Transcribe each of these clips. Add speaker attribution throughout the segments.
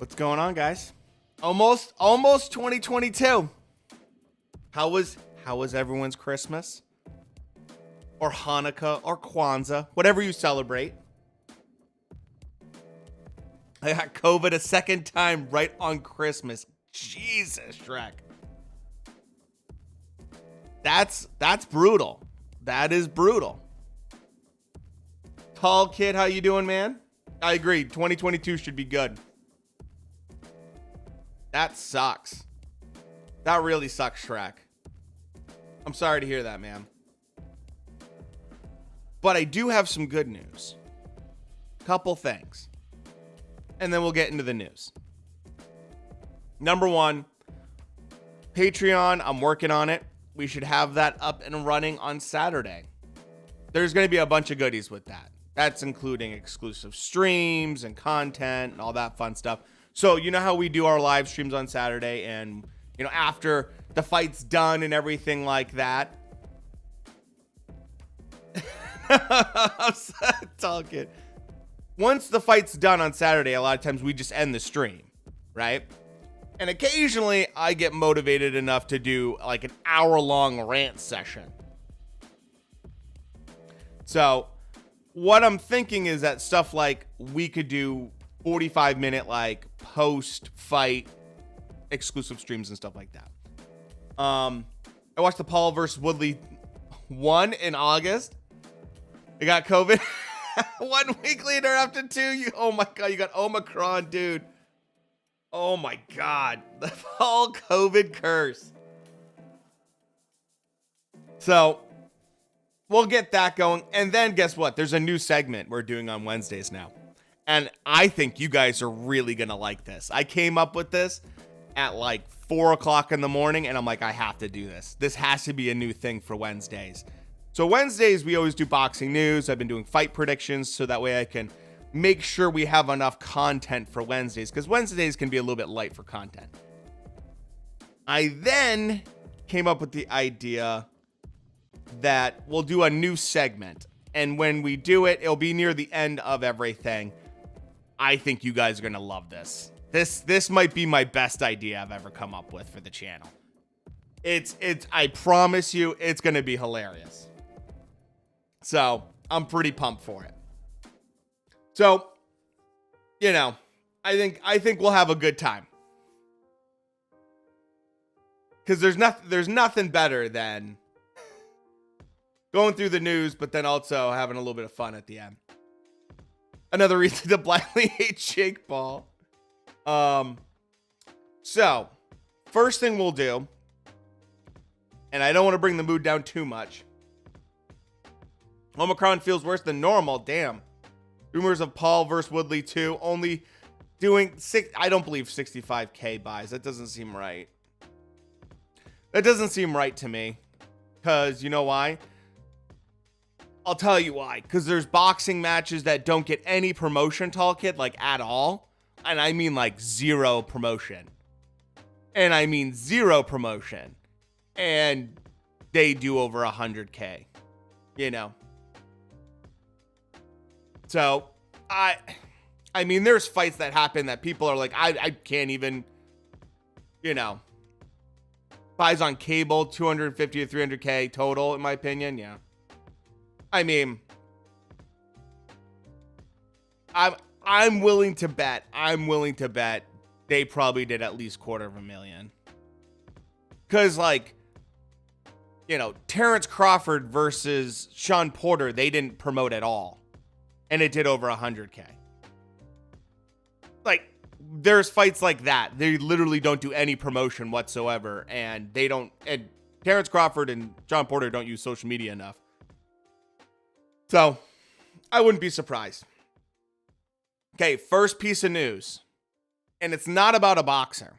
Speaker 1: What's going on, guys? Almost 2022. How was everyone's Christmas? Or Hanukkah or Kwanzaa, whatever you celebrate. I got COVID a second time right on Christmas. Jesus, Shrek. That's brutal. That is brutal. Tall Kid, how you doing, man? I agree. 2022 should be good. That sucks. That really sucks, Shrek. I'm sorry to hear that, man. But I do have some good news. Couple things. And then we'll get into the news. Number one, Patreon. I'm working on it. We should have that up and running on Saturday. There's going to be a bunch of goodies with that. That's including exclusive streams and content and all that fun stuff. So you know how we do our live streams on Saturday, and you know, after the fight's done and everything like that. I'm talking. Once the fight's done on Saturday, a lot of times we just end the stream, right? And occasionally I get motivated enough to do like an hour-long rant session. So what I'm thinking is that stuff like we could do 45-minute like post-fight exclusive streams and stuff like that. I watched the Paul versus Woodley 1 in August. I got COVID 1 week later after 2. Oh my God, you got Omicron, dude. Oh my God, the whole COVID curse. So we'll get that going. And then guess what? There's a new segment we're doing on Wednesdays now. And I think you guys are really going to like this. I came up with this at like 4 o'clock in the morning, and I'm like, I have to do this. This has to be a new thing for Wednesdays. So Wednesdays, we always do boxing news. I've been doing fight predictions so that way I can make sure we have enough content for Wednesdays, because Wednesdays can be a little bit light for content. I then came up with the idea that we'll do a new segment. And when we do it, it'll be near the end of everything. I think you guys are going to love this. This might be my best idea I've ever come up with for the channel. I promise you, it's going to be hilarious. So I'm pretty pumped for it. So, you know, I think we'll have a good time. Because there's nothing better than going through the news, but then also having a little bit of fun at the end. Another reason to blindly hate Jake Paul. So, first thing we'll do, and I don't want to bring the mood down too much. Omicron feels worse than normal. Damn. Rumors of Paul versus Woodley 2 only doing I don't believe 65K buys. That doesn't seem right. That doesn't seem right to me. Because you know why? I'll tell you why. Because there's boxing matches that don't get any promotion, Tall Kid, like at all. And I mean like zero promotion. And I mean zero promotion. And they do over 100K. You know. So, I mean, there's fights that happen that people are like, I can't even, you know. Buys on cable, 250 to 300K total, in my opinion. Yeah. I mean, I'm willing to bet they probably did at least $250,000. Because, like, you know, Terrence Crawford versus Sean Porter, they didn't promote at all. And it did over 100K. Like, there's fights like that. They literally don't do any promotion whatsoever. And Terrence Crawford and Sean Porter don't use social media enough. So, I wouldn't be surprised. Okay, first piece of news. And it's not about a boxer.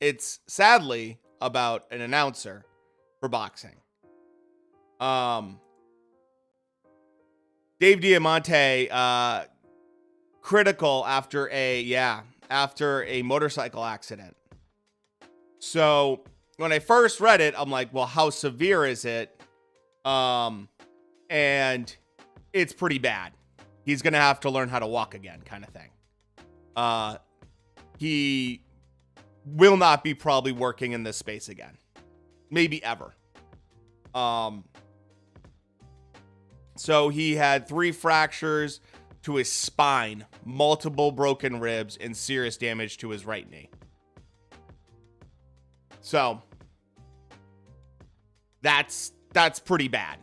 Speaker 1: It's sadly about an announcer for boxing. Dave Diamante, critical after a motorcycle accident. So when I first read it, I'm like, well, how severe is it? And it's pretty bad. He's going to have to learn how to walk again, kind of thing. he will not be probably working in this space again. Maybe ever. So he had 3 fractures to his spine, multiple broken ribs, and serious damage to his right knee. So that's pretty bad.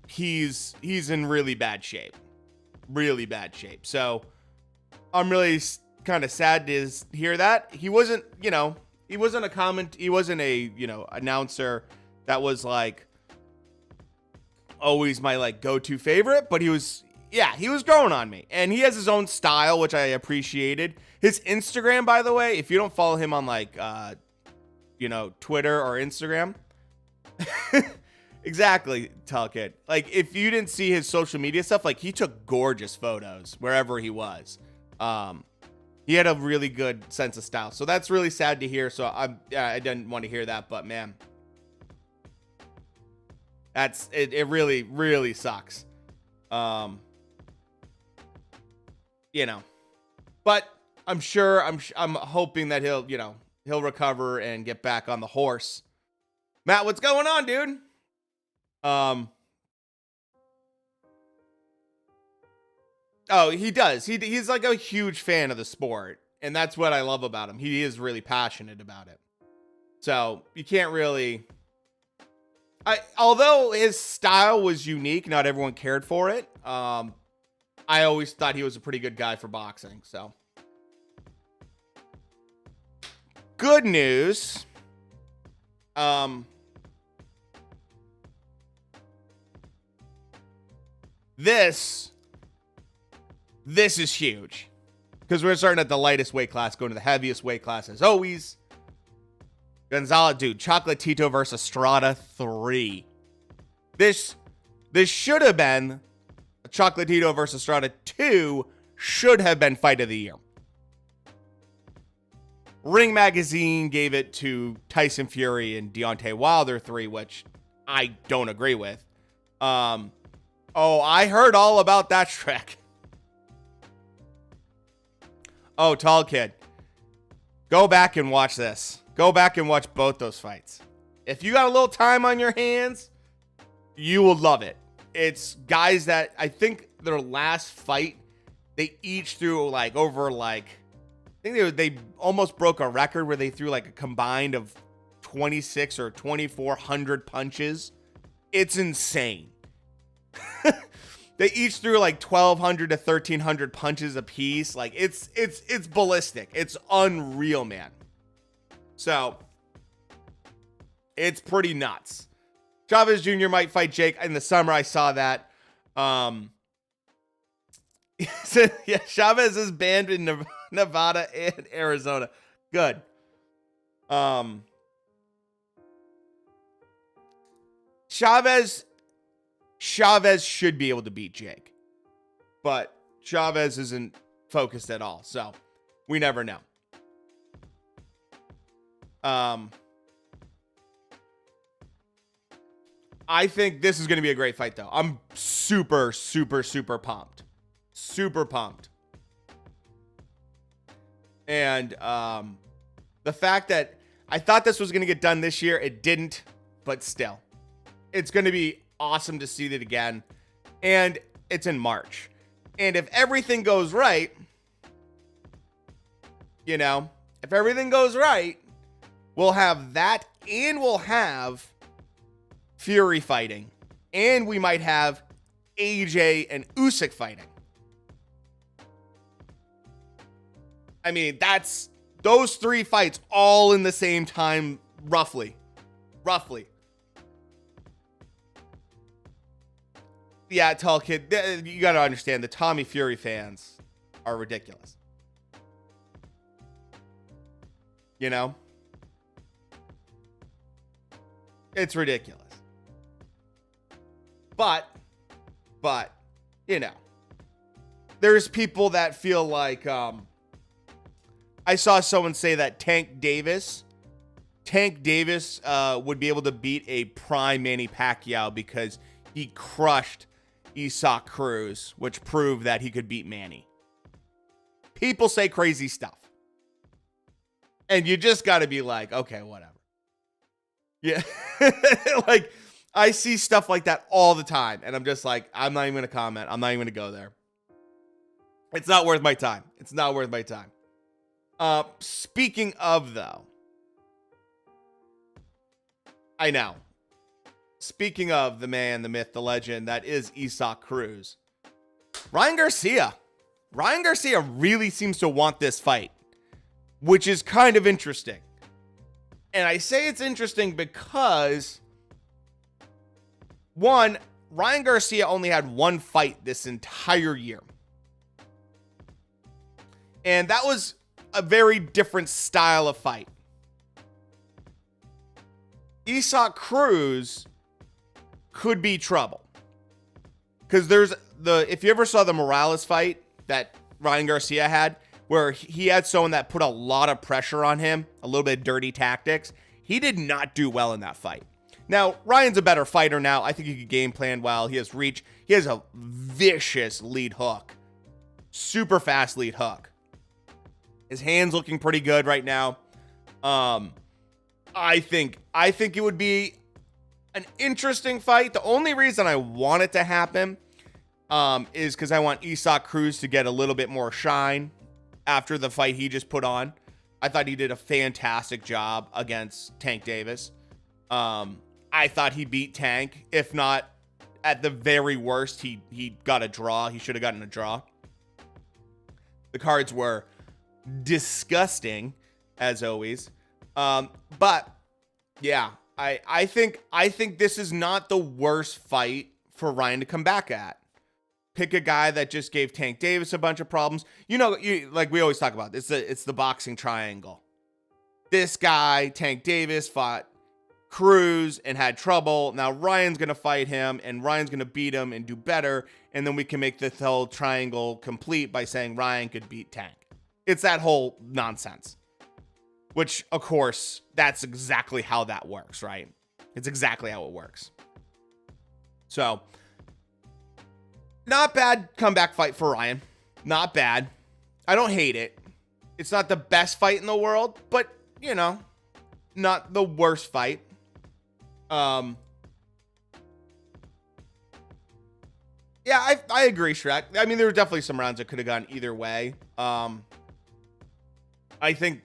Speaker 1: He's in really bad shape. Really bad shape. So I'm really kind of sad to hear that. He wasn't a announcer that was like always my like go-to favorite, but he was growing on me, and he has his own style, which I appreciated. His Instagram, by the way, if you don't follow him on like Twitter or Instagram, exactly, Tell Kid. Like, if you didn't see his social media stuff, like, he took gorgeous photos wherever he was. He had a really good sense of style, so that's really sad to hear. So I didn't want to hear that, but man, that's it. It really, really sucks. But I'm sure, I'm hoping that he'll recover and get back on the horse. Matt, what's going on, dude? Oh, he does. He's like a huge fan of the sport, and that's what I love about him. He is really passionate about it. So you can't really. Although his style was unique, not everyone cared for it. I always thought he was a pretty good guy for boxing. So good news. This is huge because we're starting at the lightest weight class, going to the heaviest weight class as always. Gonzalez, dude, Chocolatito versus Estrada 3. This should have been Chocolatito versus Estrada 2. Should have been fight of the year. Ring Magazine gave it to Tyson Fury and Deontay Wilder 3, which I don't agree with. Oh, I heard all about that, Shrek. Oh, Tall Kid. Go back and watch this. Go back and watch both those fights. If you got a little time on your hands, you will love it. It's guys that I think their last fight, they each threw like over like, I think they almost broke a record where they threw like a combined of 26 or 2,400 punches. It's insane. They each threw like 1,200 to 1,300 punches a piece. Like it's ballistic. It's unreal, man. So it's pretty nuts. Chavez Jr. might fight Jake in the summer. I saw that. Yeah, Chavez is banned in Nevada and Arizona. Good. Chavez should be able to beat Jake, but Chavez isn't focused at all, so we never know. I think this is going to be a great fight, though. I'm super, super, super pumped. Super pumped. And the fact that I thought this was going to get done this year, it didn't, but still. It's going to be awesome to see it again. And it's in March. And if everything goes right, if everything goes right, we'll have that, and we'll have Fury fighting, and we might have AJ and Usyk fighting. I mean, that's those 3 fights all in the same time, roughly. Yeah, Tall Kid, you got to understand, the Tommy Fury fans are ridiculous. It's ridiculous. But, there's people that feel like, I saw someone say that Tank Davis would be able to beat a prime Manny Pacquiao because he crushed Isaac Cruz, which proved that he could beat Manny. people say crazy stuff. And you just got to be like, okay, whatever. Yeah. Like, I see stuff like that all the time. And I'm just like, I'm not even going to comment. I'm not even going to go there. It's not worth my time. It's not worth my time. Speaking of, though, I know. Speaking of the man, the myth, the legend, that is Isaac Cruz. Ryan Garcia. Ryan Garcia really seems to want this fight, which is kind of interesting. And I say it's interesting because, one, Ryan Garcia only had one fight this entire year. And that was a very different style of fight. Isaac Cruz could be trouble. Because if you ever saw the Morales fight that Ryan Garcia had, where he had someone that put a lot of pressure on him, a little bit of dirty tactics, he did not do well in that fight. Now, Ryan's a better fighter now. I think he could game plan well. He has reach. He has a vicious lead hook. Super fast lead hook. His hand's looking pretty good right now. I think it would be an interesting fight. The only reason I want it to happen is because I want Isaac Cruz to get a little bit more shine after the fight he just put on. I thought he did a fantastic job against Tank Davis. I thought he beat Tank. If not, at the very worst, he got a draw. He should have gotten a draw. The cards were disgusting, as always. But yeah, I think this is not the worst fight for Ryan to come back at. Pick a guy that just gave Tank Davis a bunch of problems. Like we always talk about, it's the boxing triangle. This guy, Tank Davis, fought Cruz and had trouble. Now Ryan's going to fight him, and Ryan's going to beat him and do better, and then we can make this whole triangle complete by saying Ryan could beat Tank. It's that whole nonsense. Which, of course, that's exactly how that works, right? It's exactly how it works. So, not bad comeback fight for Ryan. Not bad. I don't hate it. It's not the best fight in the world, but, not the worst fight. Yeah, I agree, Shrek. I mean, there were definitely some rounds that could have gone either way. I think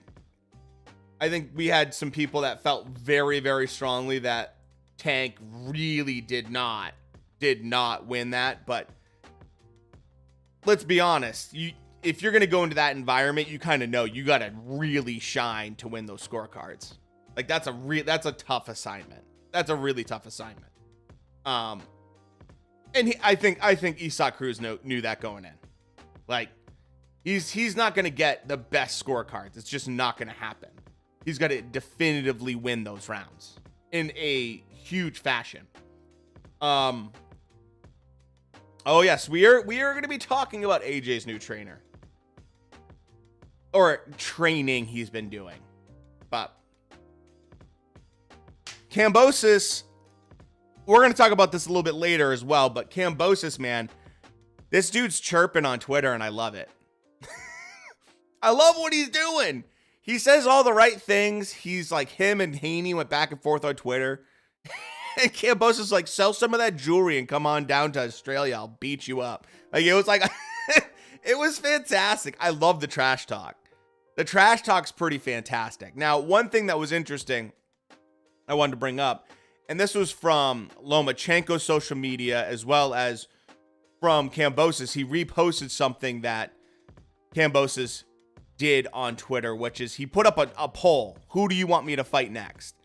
Speaker 1: we had some people that felt very, very strongly that Tank really did not win that. But let's be honest, if you're going to go into that environment, you kind of know you got to really shine to win those scorecards. Like that's a tough assignment. That's a really tough assignment. And I think Isaac Cruz knew that going in. Like he's not going to get the best scorecards. It's just not going to happen. He's got to definitively win those rounds in a huge fashion. Oh yes, we are going to be talking about AJ's new trainer, or training he's been doing. But Kambosos, we're going to talk about this a little bit later as well. But Kambosos, man, this dude's chirping on Twitter, and I love it. I love what he's doing. He says all the right things. He's like, him and Haney went back and forth on Twitter. And Kambosos is like, sell some of that jewelry and come on down to Australia. I'll beat you up. Like, it was like, it was fantastic. I love the trash talk. The trash talk's pretty fantastic. Now, one thing that was interesting I wanted to bring up, and this was from Lomachenko's social media as well as from Kambosos. He reposted something that Kambosos did on Twitter, which is he put up a poll. Who do you want me to fight next?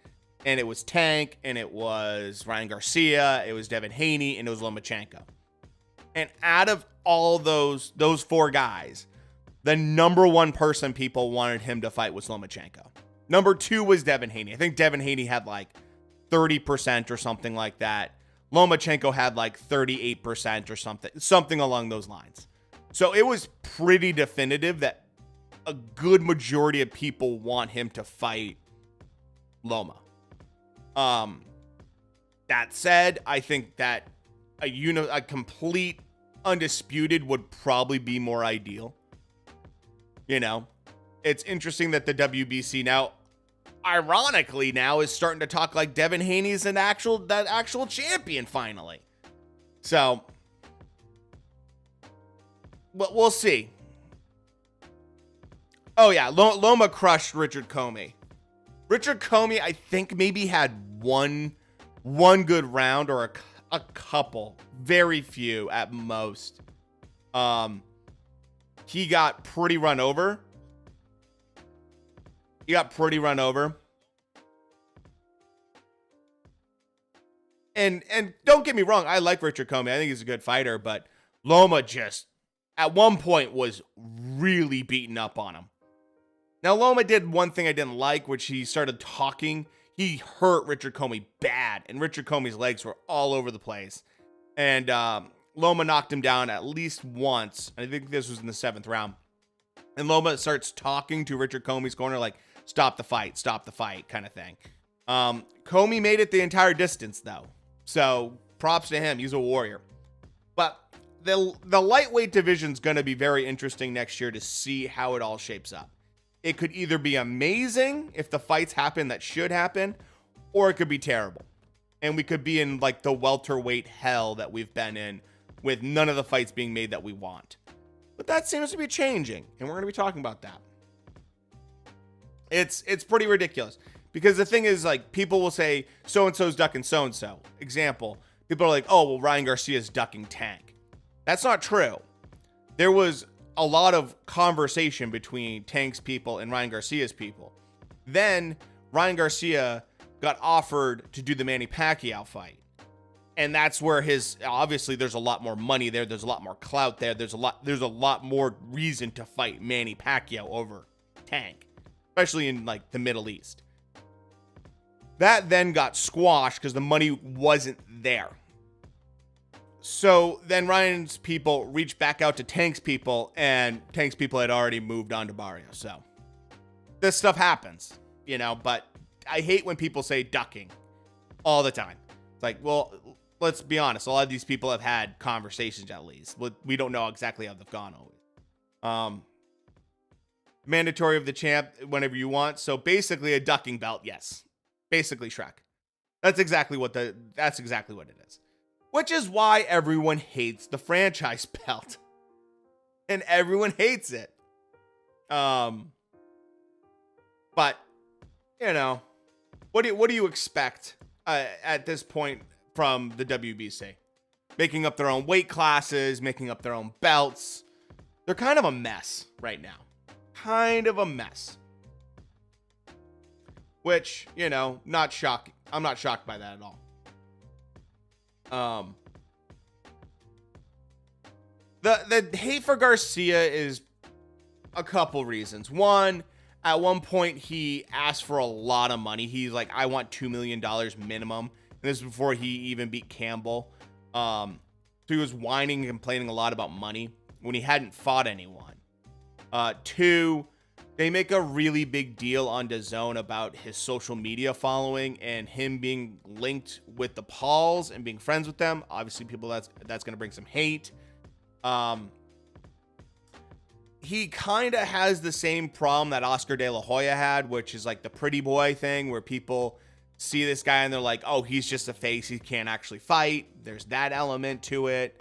Speaker 1: And it was Tank, and it was Ryan Garcia, it was Devin Haney, and it was Lomachenko. And out of all those four guys, the number one person people wanted him to fight was Lomachenko. Number two was Devin Haney. I think Devin Haney had like 30% or something like that. Lomachenko had like 38% or something along those lines. So it was pretty definitive that a good majority of people want him to fight Loma. That said, I think that a complete undisputed would probably be more ideal. You know, it's interesting that the WBC now, ironically, now is starting to talk like Devin Haney's that actual champion finally. So, but we'll see. Oh yeah, Loma crushed Richard Comey. Richard Comey, I think, maybe had one good round or a couple, very few at most. He got pretty run over. And don't get me wrong, I like Richard Comey. I think he's a good fighter, but Loma just at one point was really beating up on him. Now, Loma did one thing I didn't like, which he started talking. He hurt Richard Comey bad, and Richard Comey's legs were all over the place. And Loma knocked him down at least once. I think this was in the 7th round. And Loma starts talking to Richard Comey's corner like, stop the fight, kind of thing. Comey made it the entire distance, though. So props to him. He's a warrior. But the lightweight division's going to be very interesting next year to see how it all shapes up. It could either be amazing if the fights happen that should happen, or it could be terrible. And we could be in like the welterweight hell that we've been in with none of the fights being made that we want. But that seems to be changing, and we're going to be talking about that. It's pretty ridiculous because the thing is, like, people will say so-and-so's ducking so-and-so. Example, people are like, oh, well, Ryan Garcia's ducking Tank. That's not true. There was a lot of conversation between Tank's people and Ryan Garcia's people. Then Ryan Garcia got offered to do the Manny Pacquiao fight. And that's where obviously there's a lot more money there. There's a lot more clout there. There's a lot more reason to fight Manny Pacquiao over Tank, especially in like the Middle East. That then got squashed because the money wasn't there. So then Ryan's people reached back out to Tank's people, and Tank's people had already moved on to Barrio. So this stuff happens, but I hate when people say ducking all the time. It's like, well, let's be honest. A lot of these people have had conversations at least. We don't know exactly how they've gone always. Mandatory of the champ whenever you want. So basically a ducking belt. Yes. Basically Shrek. That's exactly what it is. Which is why everyone hates the franchise belt. And everyone hates it. But what do you expect at this point from the WBC? Making up their own weight classes, making up their own belts. They're kind of a mess right now. Kind of a mess. Which, not shocking. I'm not shocked by that at all. The hate for Garcia is a couple reasons. One, at one point he asked for a lot of money. He's like, I want $2 million minimum. And this is before he even beat Campbell. So he was whining and complaining a lot about money when he hadn't fought anyone. Two, they make a really big deal on DAZN about his social media following and him being linked with the Pauls and being friends with them. Obviously, people that's going to bring some hate. He kind of has the same problem that Oscar De La Hoya had, which is like the pretty boy thing where people see this guy and they're like, oh, he's just a face. He can't actually fight. There's that element to it.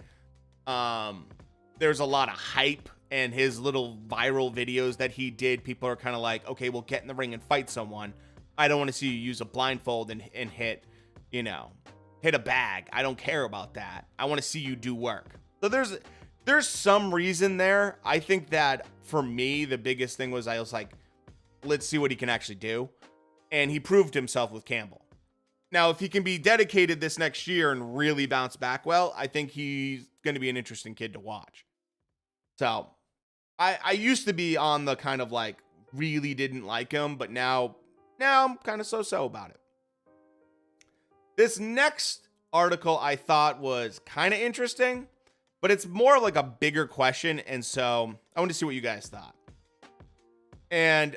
Speaker 1: There's a lot of hype. And his little viral videos that he did, people are kind of like, okay, well, get in the ring and fight someone. I don't want to see you use a blindfold and hit a bag. I don't care about that. I want to see you do work. So there's some reason there. I think that for me, the biggest thing was I was like, let's see what he can actually do. And he proved himself with Campbell. Now, if he can be dedicated this next year and really bounce back well, I think he's going to be an interesting kid to watch. So I used to be on the kind of like really didn't like him, but now I'm kind of so about it. This next article I thought was kind of interesting, but it's more like a bigger question. And so I want to see what you guys thought. And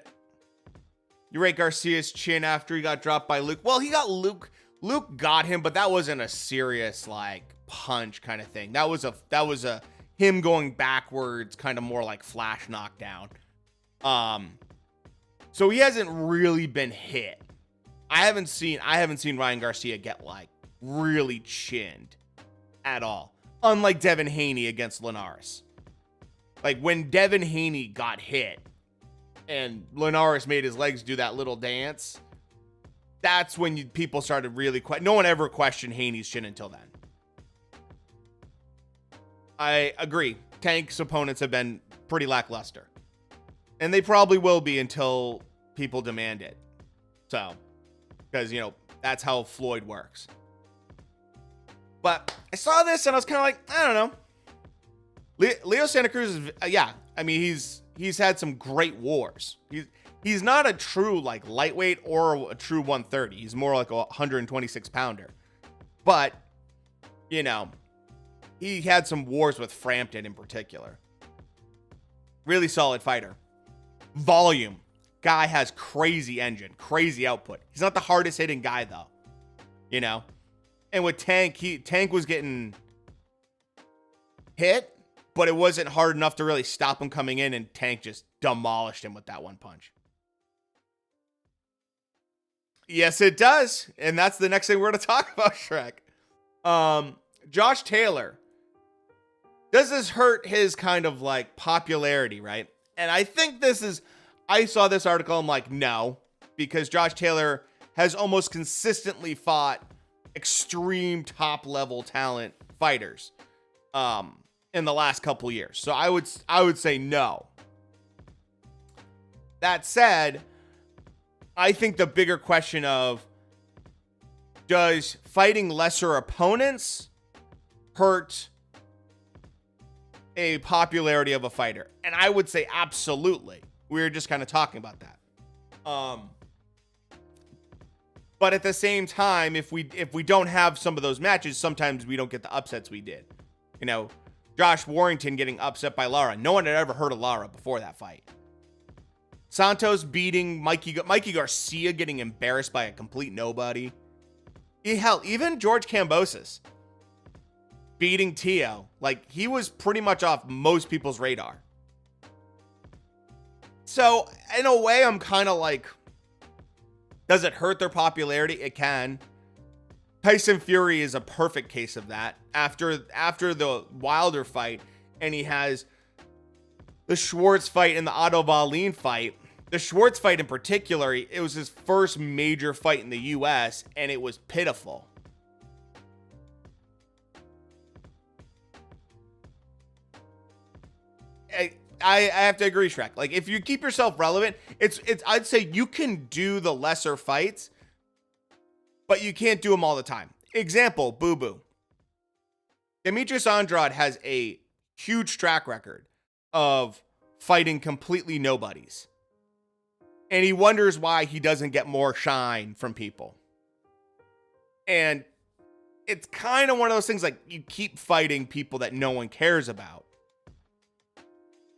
Speaker 1: you rate Garcia's chin after he got dropped by Luke. Well, Luke got him, but that wasn't a serious like punch kind of thing. That was a him going backwards, kind of more like flash knockdown. So he hasn't really been hit. I haven't seen Ryan Garcia get like really chinned at all. Unlike Devin Haney against Linares. Like when Devin Haney got hit and Linares made his legs do that little dance, that's when people started really no one ever questioned Haney's chin until then. I agree. Tank's opponents have been pretty lackluster. And they probably will be until people demand it. So, because, that's how Floyd works. But I saw this and I was kind of like, I don't know. Leo Santa Cruz is, he's had some great wars. He's not a true like lightweight or a true 130. He's more like a 126 pounder. But, he had some wars with Frampton in particular. Really solid fighter. Volume. Guy has crazy engine, crazy output. He's not the hardest hitting guy though. And with Tank, Tank was getting hit, but it wasn't hard enough to really stop him coming in, and Tank just demolished him with that one punch. Yes, it does. And that's the next thing we're going to talk about, Shrek. Josh Taylor. Does this hurt his kind of like popularity, right? And I think I saw this article, I'm like, no, because Josh Taylor has almost consistently fought extreme top level talent fighters in the last couple years. So I would say no. That said, I think the bigger question of, does fighting lesser opponents hurt a popularity of a fighter? And I would say absolutely. We were just kind of talking about that. But at the same time, if we don't have some of those matches, sometimes we don't get the upsets we did. Josh Warrington getting upset by Lara. No one had ever heard of Lara before that fight. Santos beating Mikey Garcia, getting embarrassed by a complete nobody. Hell, even George Kambosos beating Tio. Like, he was pretty much off most people's radar. So, in a way, I'm kind of like, does it hurt their popularity? It can. Tyson Fury is a perfect case of that. After the Wilder fight, and he has the Schwartz fight and the Otto Wallin fight. The Schwartz fight in particular, it was his first major fight in the U.S., and it was pitiful. I have to agree, Shrek. Like, if you keep yourself relevant, it's I'd say you can do the lesser fights, but you can't do them all the time. Example, Boo Boo. Demetrius Andrade has a huge track record of fighting completely nobodies. And he wonders why he doesn't get more shine from people. And it's kind of one of those things, like, you keep fighting people that no one cares about,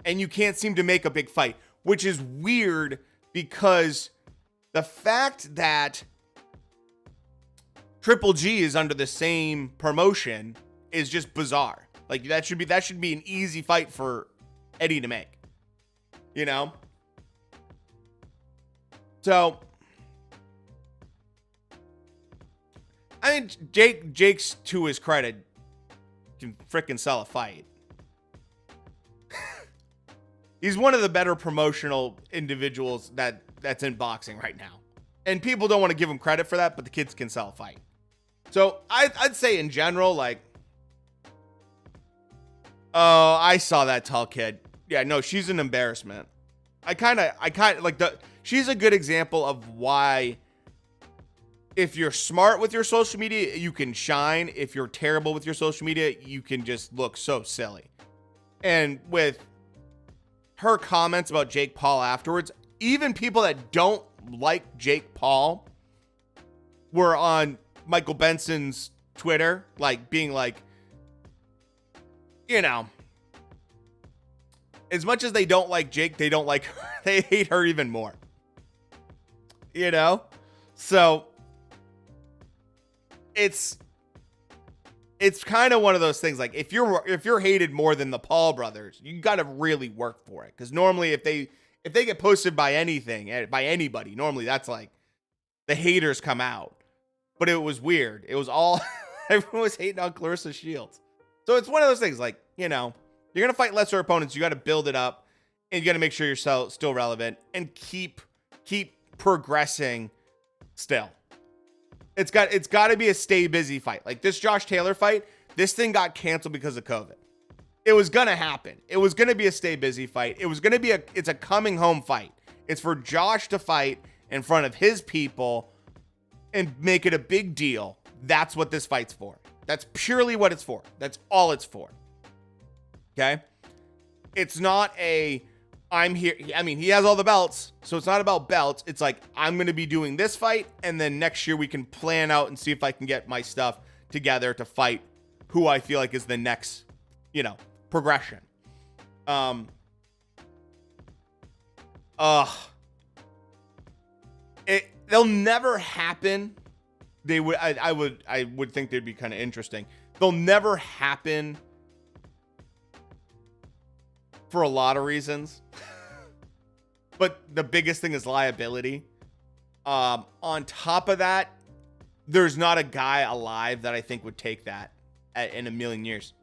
Speaker 1: and you can't seem to make a big fight, which is weird because the fact that Triple G is under the same promotion is just bizarre. Like, that should be an easy fight for Eddie to make. So, I mean, Jake's, to his credit, can frickin' sell a fight. He's one of the better promotional individuals that's in boxing right now. And people don't want to give him credit for that, but the kids can sell a fight. So I'd say in general, like, oh, I saw that tall kid. Yeah, no, she's an embarrassment. I kind of like she's a good example of why, if you're smart with your social media, you can shine. If you're terrible with your social media, you can just look so silly. And with her comments about Jake Paul afterwards, even people that don't like Jake Paul were on Michael Benson's Twitter, like, being like, as much as they don't like Jake, they don't like her. They hate her even more. So it's kind of one of those things. Like, if you're hated more than the Paul brothers, you got to really work for it. Because normally, if if they get posted by anything, by anybody, normally that's like the haters come out. But it was weird. It was all, everyone was hating on Clarissa Shields. So it's one of those things like, you know, you're going to fight lesser opponents. You got to build it up and you got to make sure you're still relevant and keep progressing still. It's got to be a stay busy fight. Like this Josh Taylor fight, this thing got canceled because of COVID. It was going to happen. It was going to be a stay busy fight. It was going to be it's a coming home fight. It's for Josh to fight in front of his people and make it a big deal. That's what this fight's for. That's purely what it's for. That's all it's for. Okay? It's not I'm here. I mean, he has all the belts, so it's not about belts. It's like, I'm going to be doing this fight, and then next year we can plan out and see if I can get my stuff together to fight who I feel like is the next, you know, progression. They'll never happen. I would think they'd be kind of interesting. They'll never happen for a lot of reasons. But the biggest thing is liability. On top of that, there's not a guy alive that I think would take that in a million years.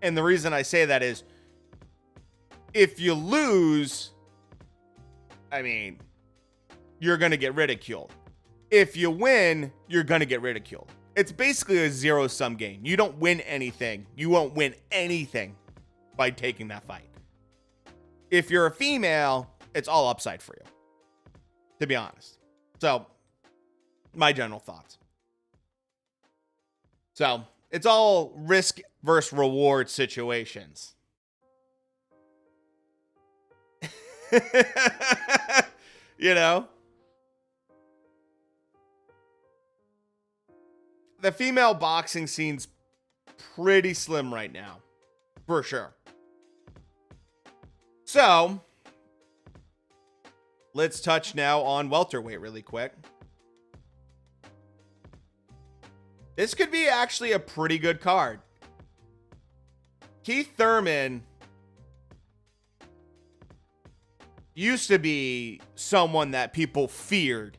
Speaker 1: And the reason I say that is if you lose, I mean, you're going to get ridiculed. If you win, you're going to get ridiculed. It's basically a zero-sum game. You don't win anything. You won't win anything by taking that fight. If you're a female, it's all upside for you, to be honest. So, my general thoughts. So, it's all risk versus reward situations. You know? The female boxing scene's pretty slim right now, for sure. So, let's touch now on welterweight really quick. This could be actually a pretty good card. Keith Thurman used to be someone that people feared.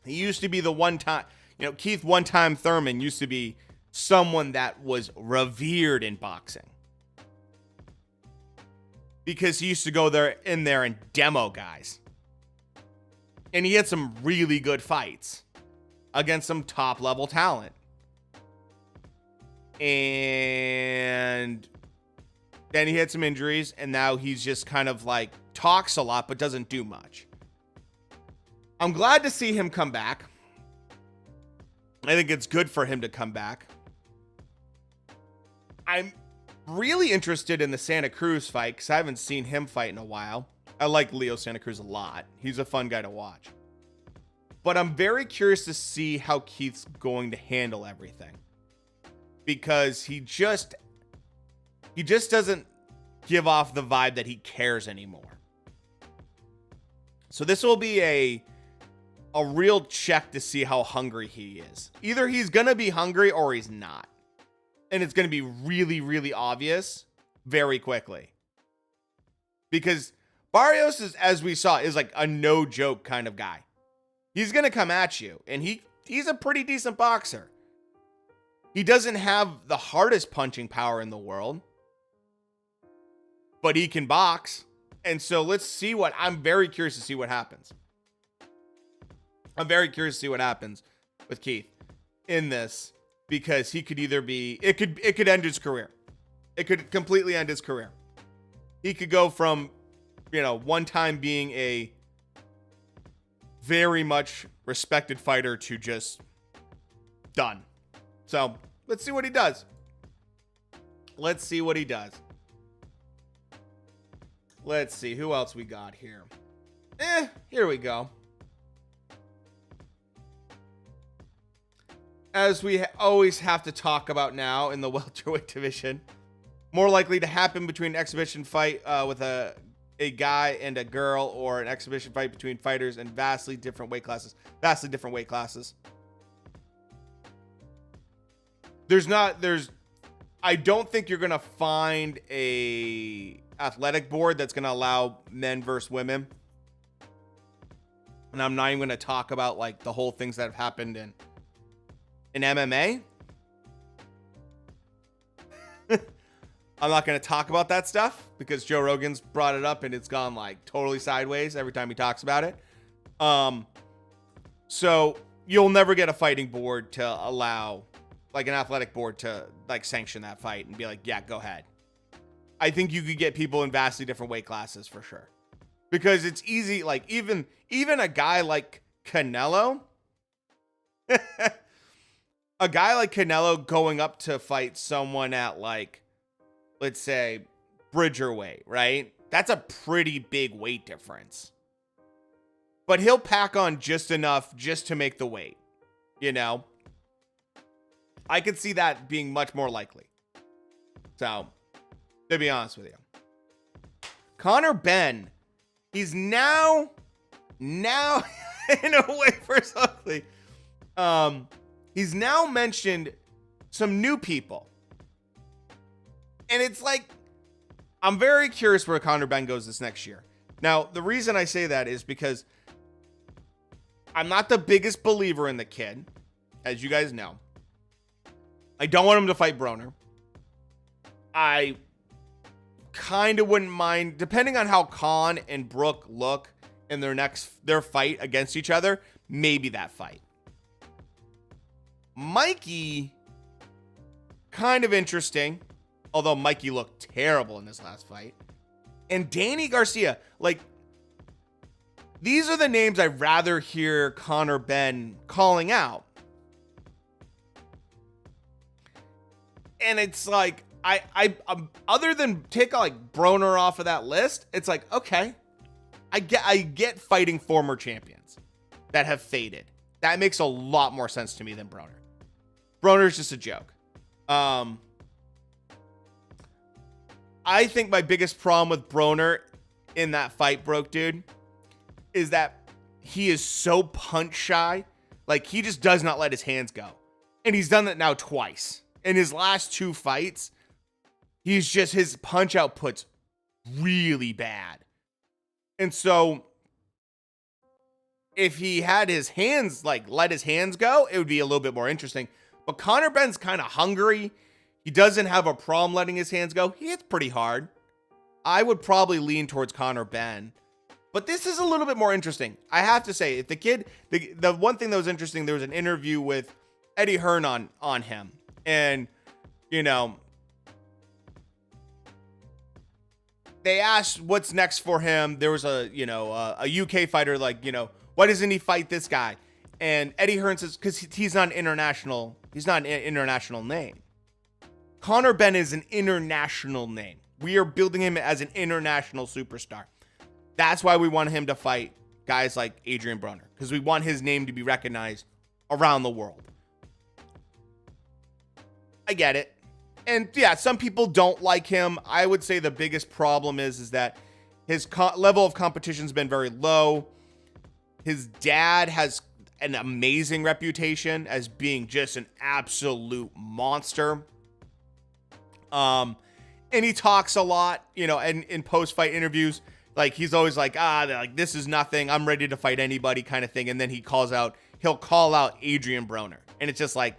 Speaker 1: He used to be the one-time, you know, Keith one-time Thurman used to be someone that was revered in boxing. Because he used to go in there and demo guys. And he had some really good fights against some top level talent. And then he had some injuries, and now he's just kind of like talks a lot but doesn't do much. I'm glad to see him come back. I think it's good for him to come back. I'm really interested in the Santa Cruz fight because I haven't seen him fight in a while. I like Leo Santa Cruz a lot. He's a fun guy to watch. But I'm very curious to see how Keith's going to handle everything. Because he just doesn't give off the vibe that he cares anymore. So this will be a real check to see how hungry he is. Either he's going to be hungry or he's not. And it's going to be really, really obvious very quickly. Because Barrios, as we saw, is like a no-joke kind of guy. He's going to come at you. And he's a pretty decent boxer. He doesn't have the hardest punching power in the world. But he can box. And so let's see I'm very curious to see what happens. I'm very curious to see what happens with Keith in this. Because he could either be, it could end his career. It could completely end his career. He could go from, you know, one time being a very much respected fighter to just done. So let's see what he does. Let's see what he does. Let's see who else we got here. Here we go. As we always have to talk about now in the welterweight division, more likely to happen between an exhibition fight with a guy and a girl, or an exhibition fight between fighters in vastly different weight classes. I don't think you're going to find a athletic board that's going to allow men versus women. And I'm not even going to talk about like the whole things that have happened in MMA. I'm not going to talk about that stuff because Joe Rogan's brought it up and it's gone like totally sideways every time he talks about it. So you'll never get a fighting board to allow like an athletic board to like sanction that fight and be like, yeah, go ahead. I think you could get people in vastly different weight classes for sure. Because it's easy, like even a guy like Canelo, a guy like Canelo going up to fight someone at like, let's say, Bridger weight, right? That's a pretty big weight difference. But he'll pack on just enough just to make the weight, you know? I could see that being much more likely. So, to be honest with you. Conor Benn, he's now in a way first ugly. He's now mentioned some new people. And it's like, I'm very curious where Conor Benn goes this next year. Now, the reason I say that is because I'm not the biggest believer in the kid, as you guys know. I don't want him to fight Broner. I kind of wouldn't mind, depending on how Khan and Brooke look in their fight against each other, maybe that fight. Mikey, kind of interesting, although Mikey looked terrible in his last fight. And Danny Garcia, like, these are the names I'd rather hear Conor Benn calling out. And it's like, I other than take like Broner off of that list, it's like, okay, I get fighting former champions that have faded. That makes a lot more sense to me than Broner. Broner's just a joke. I think my biggest problem with Broner in that fight, broke dude, is that he is so punch shy. Like, he just does not let his hands go. And he's done that now twice. In his last two fights, his punch output's really bad. And so if he had his hands, like, let his hands go, it would be a little bit more interesting. But Conor Benn's kind of hungry. He doesn't have a problem letting his hands go. He hits pretty hard. I would probably lean towards Conor Benn. But this is a little bit more interesting. I have to say, if the kid, the one thing that was interesting, there was an interview with Eddie Hearn on him. And, you know, they asked what's next for him. There was a UK fighter, like, you know, why doesn't he fight this guy? And Eddie Hearn says, because he's not an international name. Conor Benn is an international name. We are building him as an international superstar. That's why we want him to fight guys like Adrian Broner, because we want his name to be recognized around the world. I get it. And yeah, some people don't like him. I would say the biggest problem is that his level of competition has been very low. His dad has an amazing reputation as being just an absolute monster. And he talks a lot, you know, and in post-fight interviews, like, he's always like, like, this is nothing, I'm ready to fight anybody kind of thing. And then he'll call out Adrian Broner. And it's just like,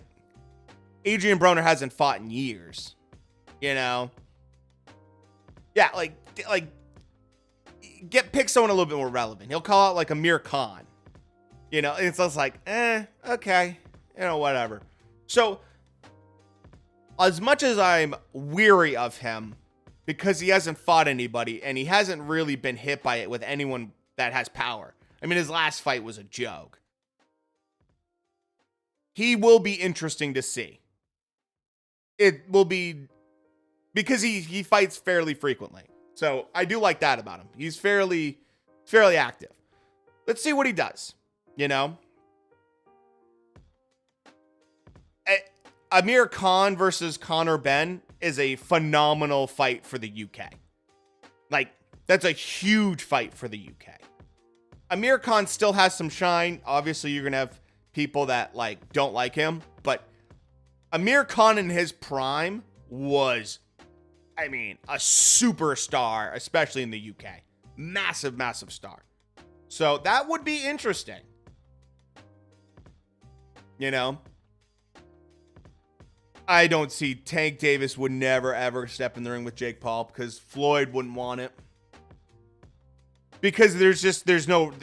Speaker 1: Adrian Broner hasn't fought in years, you know? Yeah, pick someone a little bit more relevant. He'll call out like Amir Khan, you know? And it's just like, okay, you know, whatever. So, as much as I'm weary of him because he hasn't fought anybody and he hasn't really been hit by it with anyone that has power. I mean, his last fight was a joke. He will be interesting to see. It will be because he fights fairly frequently. So I do like that about him. He's fairly active. Let's see what he does, you know? Amir Khan versus Conor Benn is a phenomenal fight for the UK. Like, that's a huge fight for the UK. Amir Khan still has some shine. Obviously, you're going to have people that, like, don't like him. But Amir Khan in his prime was I mean, a superstar, especially in the UK. Massive, massive star. So that would be interesting. You know? I don't see Tank Davis would never, ever step in the ring with Jake Paul because Floyd wouldn't want it. Because there's no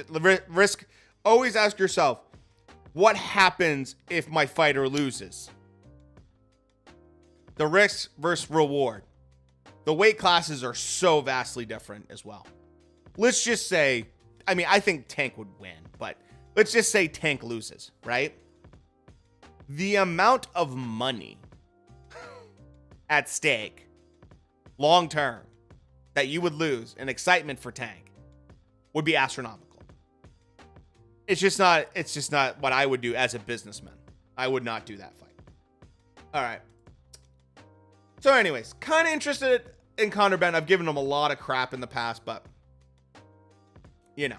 Speaker 1: risk. Always ask yourself, what happens if my fighter loses? The risk versus reward. The weight classes are so vastly different as well. Let's just say, I mean, I think Tank would win, but let's just say Tank loses, right? The amount of money at stake long term that you would lose in excitement for Tank would be astronomical. It's just not what I would do as a businessman. I would not do that fight. All right. So anyways, kind of interested in Conor Benn. I've given him a lot of crap in the past, but you know.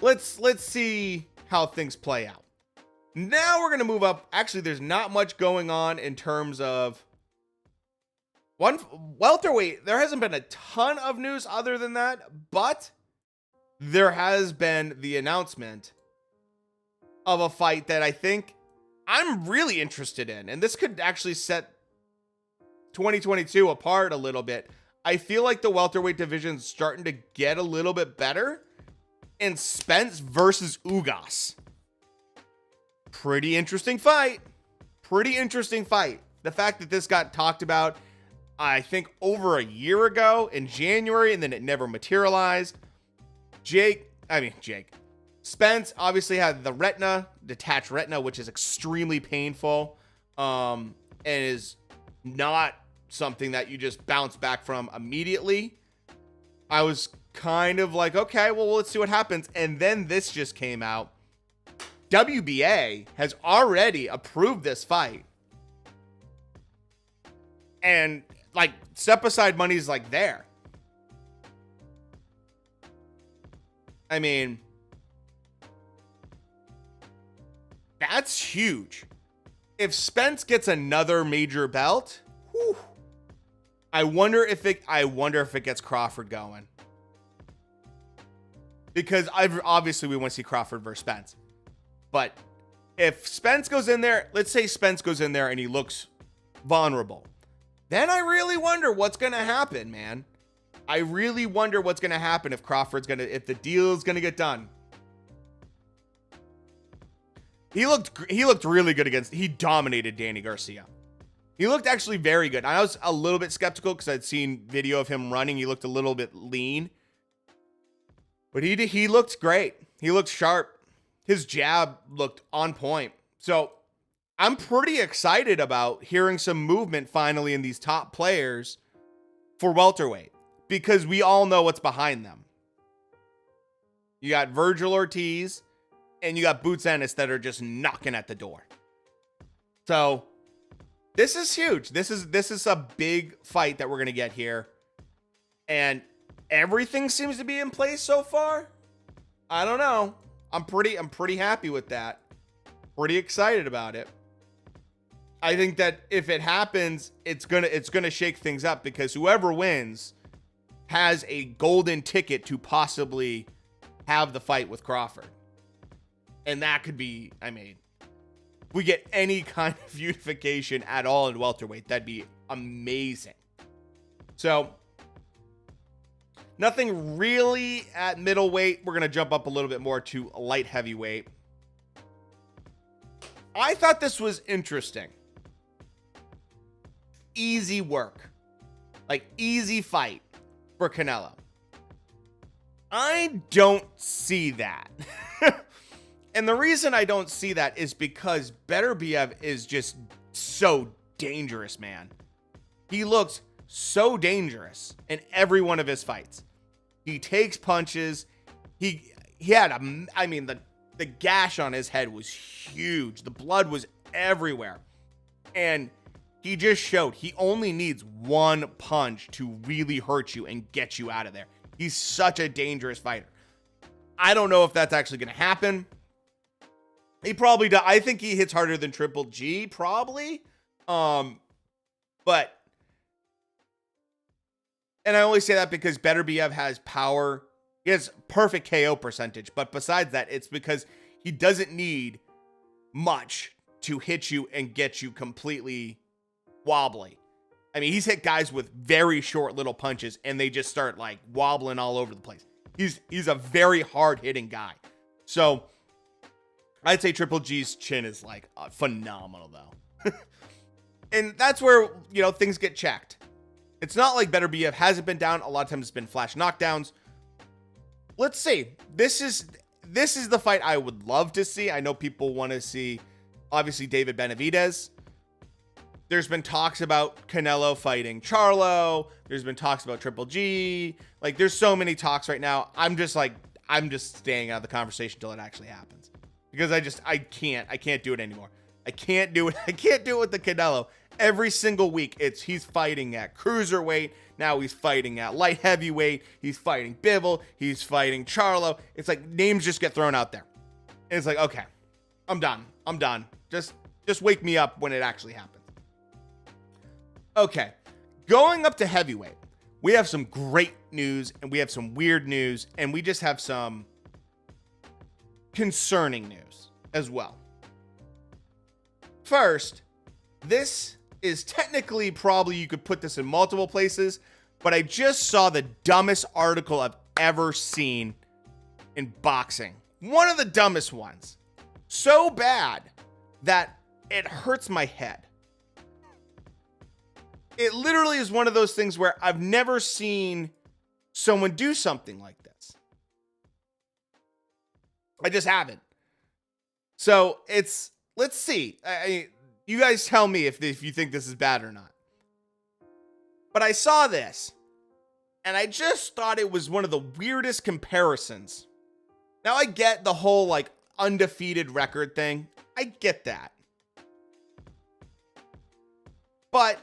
Speaker 1: Let's see how things play out. Now we're going to move up. Actually, there's not much going on in terms of welterweight. There hasn't been a ton of news other than that, but there has been the announcement of a fight that I think I'm really interested in. And this could actually set 2022 apart a little bit. I feel like the welterweight division is starting to get a little bit better. And Spence versus Ugas. Pretty interesting fight. The fact that this got talked about, I think, over a year ago in January, and then it never materialized. Spence obviously had the detached retina, which is extremely painful, and is not something that you just bounce back from immediately. I was kind of like, okay, well, let's see what happens. And then this just came out. WBA has already approved this fight. And like, step aside money's like there. I mean, that's huge. If Spence gets another major belt, whew, I wonder if it gets Crawford going. Because obviously we want to see Crawford versus Spence. But if Spence goes in there, let's say Spence goes in there and he looks vulnerable, then I really wonder what's going to happen, man. I really wonder what's going to happen if if the deal is going to get done. He looked really good he dominated Danny Garcia. He looked actually very good. I was a little bit skeptical because I'd seen video of him running. He looked a little bit lean. But he looked great. He looked sharp. His jab looked on point. So I'm pretty excited about hearing some movement finally in these top players for welterweight, because we all know what's behind them. You got Virgil Ortiz and you got Boots Ennis that are just knocking at the door. So this is huge. This is a big fight that we're going to get here. And everything seems to be in place so far. I don't know. I'm pretty happy with that. Pretty excited about it. I think that if it happens, it's gonna shake things up, because whoever wins has a golden ticket to possibly have the fight with Crawford. And that could be, I mean, if we get any kind of unification at all in welterweight, that'd be amazing. So nothing really at middleweight. We're going to jump up a little bit more to light heavyweight. I thought this was interesting. Easy work. Like, easy fight for Canelo. I don't see that. And the reason I don't see that is because Beterbiev is just so dangerous, man. He looks so dangerous in every one of his fights. He takes punches. He had the gash on his head was huge. The blood was everywhere. And he just showed he only needs one punch to really hurt you and get you out of there. He's such a dangerous fighter. I don't know if that's actually going to happen. He probably does. I think he hits harder than Triple G, probably. But And I only say that because Beterbiev has power. He has perfect KO percentage. But besides that, it's because he doesn't need much to hit you and get you completely wobbly. I mean, he's hit guys with very short little punches and they just start like wobbling all over the place. He's a very hard hitting guy. So I'd say Triple G's chin is like phenomenal though. And that's where, you know, things get checked. It's not like Beterbiev hasn't been down. A lot of times it's been flash knockdowns. Let's see. This is the fight I would love to see. I know people want to see, obviously, David Benavidez. There's been talks about Canelo fighting Charlo. There's been talks about Triple G. Like, there's so many talks right now. I'm just staying out of the conversation until it actually happens. Because I can't do it anymore. I can't do it. I can't do it with the Canelo. Every single week, he's fighting at cruiserweight. Now he's fighting at light heavyweight. He's fighting Bivol. He's fighting Charlo. It's like names just get thrown out there. And it's like, okay, I'm done. Just wake me up when it actually happens. Okay, going up to heavyweight, we have some great news and we have some weird news and we just have some concerning news as well. First, this is technically probably you could put this in multiple places, but I just saw the dumbest article I've ever seen in boxing. One of the dumbest ones. So bad that it hurts my head. It literally is one of those things where I've never seen someone do something like this. I just haven't. So let's see. You guys tell me if you think this is bad or not. But I saw this, and I just thought it was one of the weirdest comparisons. Now, I get the whole, like, undefeated record thing. I get that. But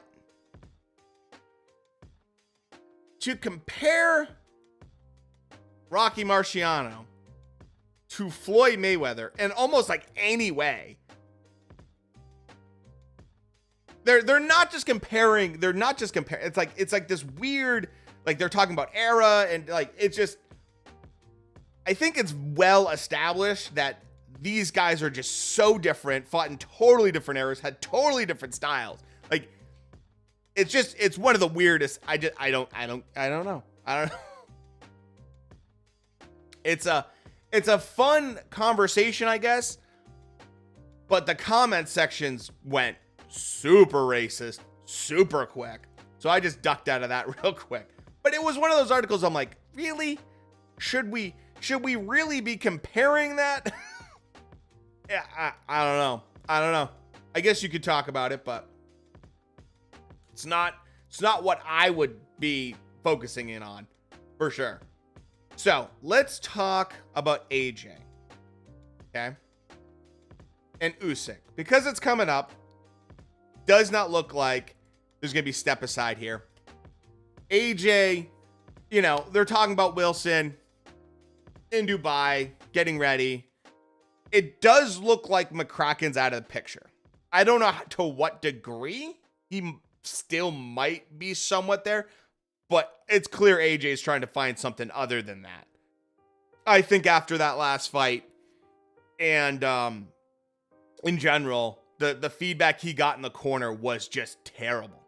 Speaker 1: to compare Rocky Marciano to Floyd Mayweather in almost like any way, they're not just comparing. It's like this weird, like they're talking about era and like it's just. I think it's well established that these guys are just so different, fought in totally different eras, had totally different styles. Like it's one of the weirdest. I don't know. It's a fun conversation, I guess, but the comment sections went super racist, super quick. So I just ducked out of that real quick. But it was one of those articles I'm like, really? Should we really be comparing that? Yeah, I don't know. I guess you could talk about it, but it's not what I would be focusing in on for sure. So let's talk about AJ. Okay. And Usyk, because it's coming up. Does not look like there's going to be step aside here. AJ, you know, they're talking about Wilson in Dubai, getting ready. It does look like McCracken's out of the picture. I don't know to what degree. He still might be somewhat there, but it's clear AJ is trying to find something other than that. I think after that last fight and in general, the feedback he got in the corner was just terrible.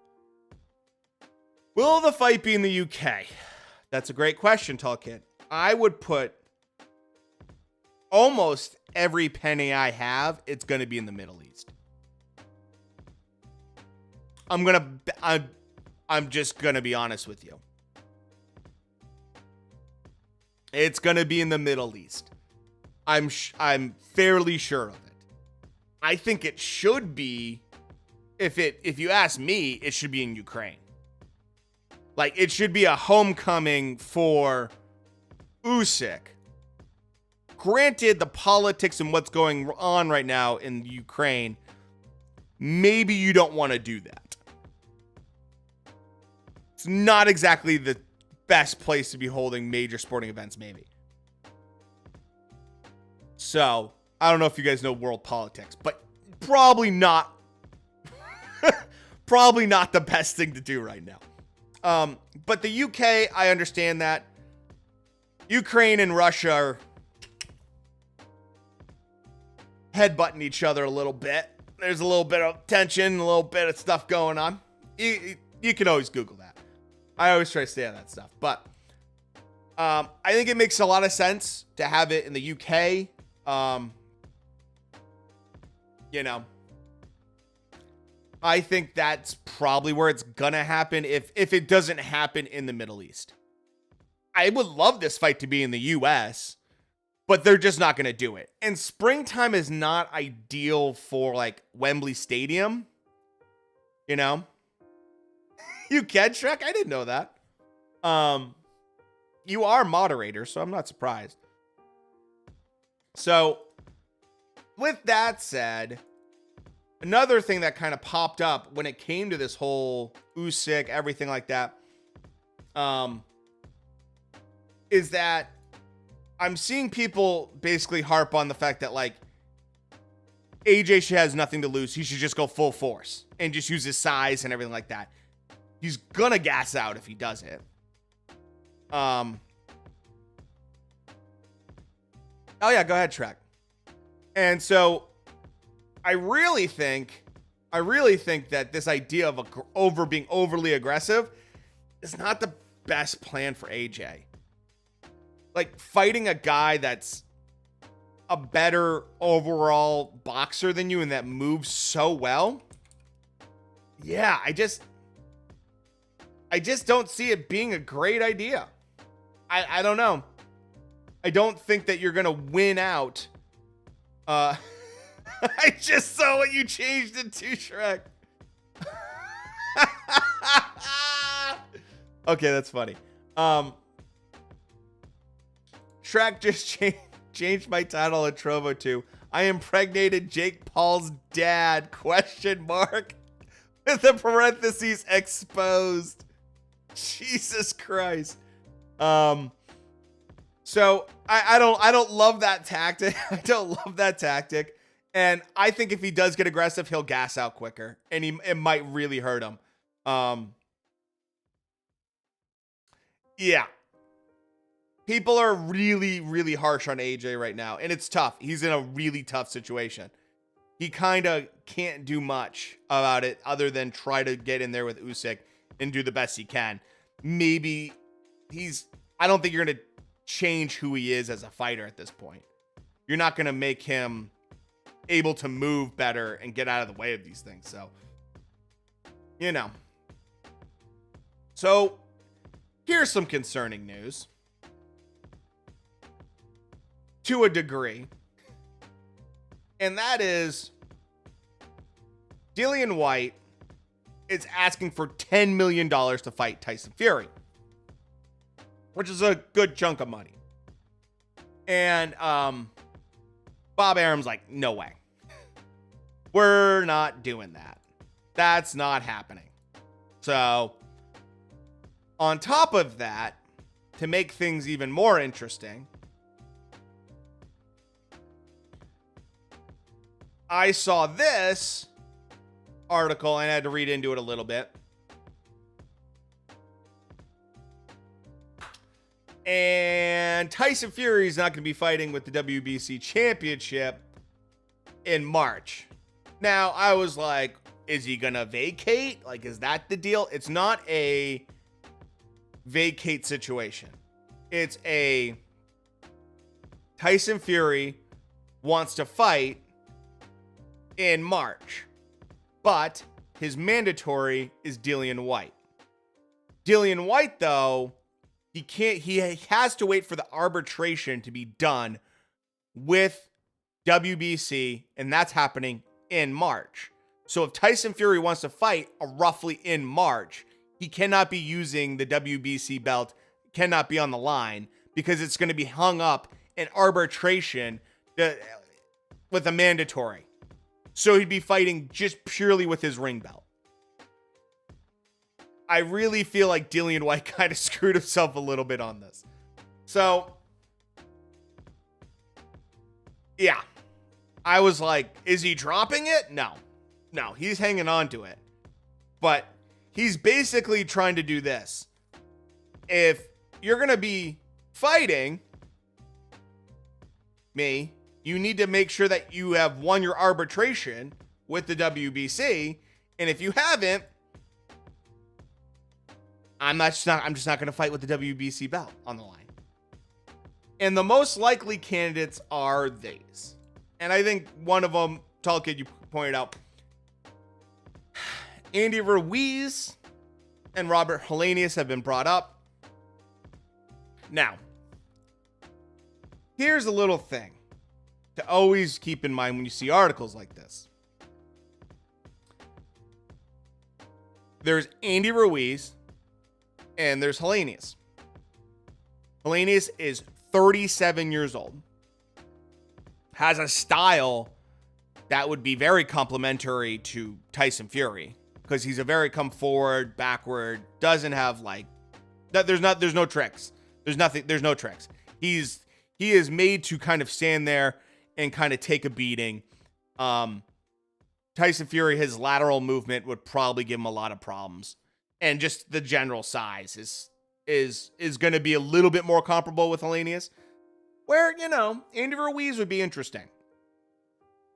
Speaker 1: Will the fight be in the UK? That's a great question, Tall Kid. I would put almost every penny I have, it's going to be in the Middle East. I'm just going to be honest with you. It's going to be in the Middle East. I'm fairly sure of it. I think it should be, if you ask me, it should be in Ukraine. Like, it should be a homecoming for Usyk. Granted, the politics and what's going on right now in Ukraine, maybe you don't want to do that. It's not exactly the best place to be holding major sporting events, maybe. So, I don't know if you guys know world politics, but probably not. Probably not the best thing to do right now. But the UK, I understand that. Ukraine and Russia are headbutting each other a little bit. There's a little bit of tension, a little bit of stuff going on. You can always Google that. I always try to stay on that stuff. But I think it makes a lot of sense to have it in the UK. I think that's probably where it's gonna happen if it doesn't happen in the Middle East. I would love this fight to be in the US, but they're just not gonna do it. And springtime is not ideal for like Wembley Stadium. You can, Shrek? I didn't know that. You are moderator, so I'm not surprised. So, with that said, another thing that kind of popped up when it came to this whole Usyk, everything like that, is that I'm seeing people basically harp on the fact that, like, AJ has nothing to lose. He should just go full force and just use his size and everything like that. He's gonna gas out if he does it. Oh yeah, go ahead, Shrek. And so I really think that this idea of being overly aggressive is not the best plan for AJ. Like, fighting a guy that's a better overall boxer than you and that moves so well. Yeah, I just don't see it being a great idea. I don't know. I don't think that you're going to win out. I just saw what you changed it to, Shrek. Okay, that's funny. Shrek just changed my title at Trovo to I impregnated Jake Paul's dad, ? With the parentheses exposed. Jesus Christ. So I don't love that tactic. I don't love that tactic. And I think if he does get aggressive, he'll gas out quicker. And it might really hurt him. Yeah. People are really, really harsh on AJ right now. And it's tough. He's in a really tough situation. He kind of can't do much about it other than try to get in there with Usyk and do the best he can. Maybe I don't think you're going to change who he is as a fighter at this point. You're not going to make him able to move better and get out of the way of these things. So, So, here's some concerning news. To a degree. And that is Dillian Whyte is asking for $10 million to fight Tyson Fury, which is a good chunk of money. And Bob Arum's like, no way. We're not doing that. That's not happening. So, on top of that, to make things even more interesting, I saw this article and I had to read into it a little bit. And Tyson Fury is not going to be fighting with the WBC championship in March. Now, I was like, is he going to vacate? Like, is that the deal? It's not a vacate situation. It's a Tyson Fury wants to fight in March, but his mandatory is Dillian Whyte. Dillian Whyte, though, he has to wait for the arbitration to be done with WBC, and that's happening in March. So if Tyson Fury wants to fight roughly in March, he cannot be using the WBC belt, cannot be on the line, because it's going to be hung up in arbitration with a mandatory. So he'd be fighting just purely with his ring belt. I really feel like Dillian Whyte kind of screwed himself a little bit on this. So, yeah. I was like, is he dropping it? No, he's hanging on to it. But he's basically trying to do this. If you're going to be fighting me, you need to make sure that you have won your arbitration with the WBC. And if you haven't, I'm just not going to fight with the WBC belt on the line. And the most likely candidates are these. And I think one of them, Tall Kid, you pointed out, Andy Ruiz and Robert Helenius have been brought up. Now, here's a little thing to always keep in mind when you see articles like this. There's Andy Ruiz and there's Helenius. Helenius is 37 years old, has a style that would be very complimentary to Tyson Fury because he's a very come forward, backward, doesn't have like that. There's no tricks. There's no tricks. He is made to kind of stand there and kind of take a beating. Tyson Fury, his lateral movement would probably give him a lot of problems, and just the general size is going to be a little bit more comparable with Helenius, where, you know, Andy Ruiz would be interesting.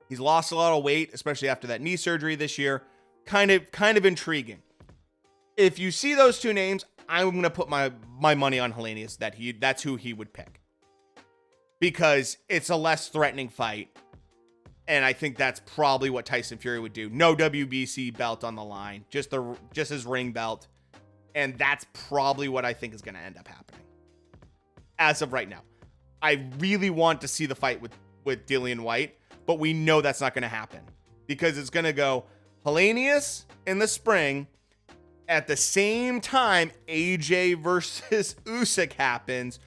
Speaker 1: He's lost a lot of weight, especially after that knee surgery this year. Kind of intriguing. If you see those two names, I'm going to put my money on Helenius that's who he would pick. Because it's a less threatening fight. And I think that's probably what Tyson Fury would do. No WBC belt on the line, just his ring belt. And that's probably what I think is going to end up happening. As of right now. I really want to see the fight with Dillian Whyte, but we know that's not going to happen. Because it's going to go Helenius in the spring. At the same time, AJ versus Usyk happens.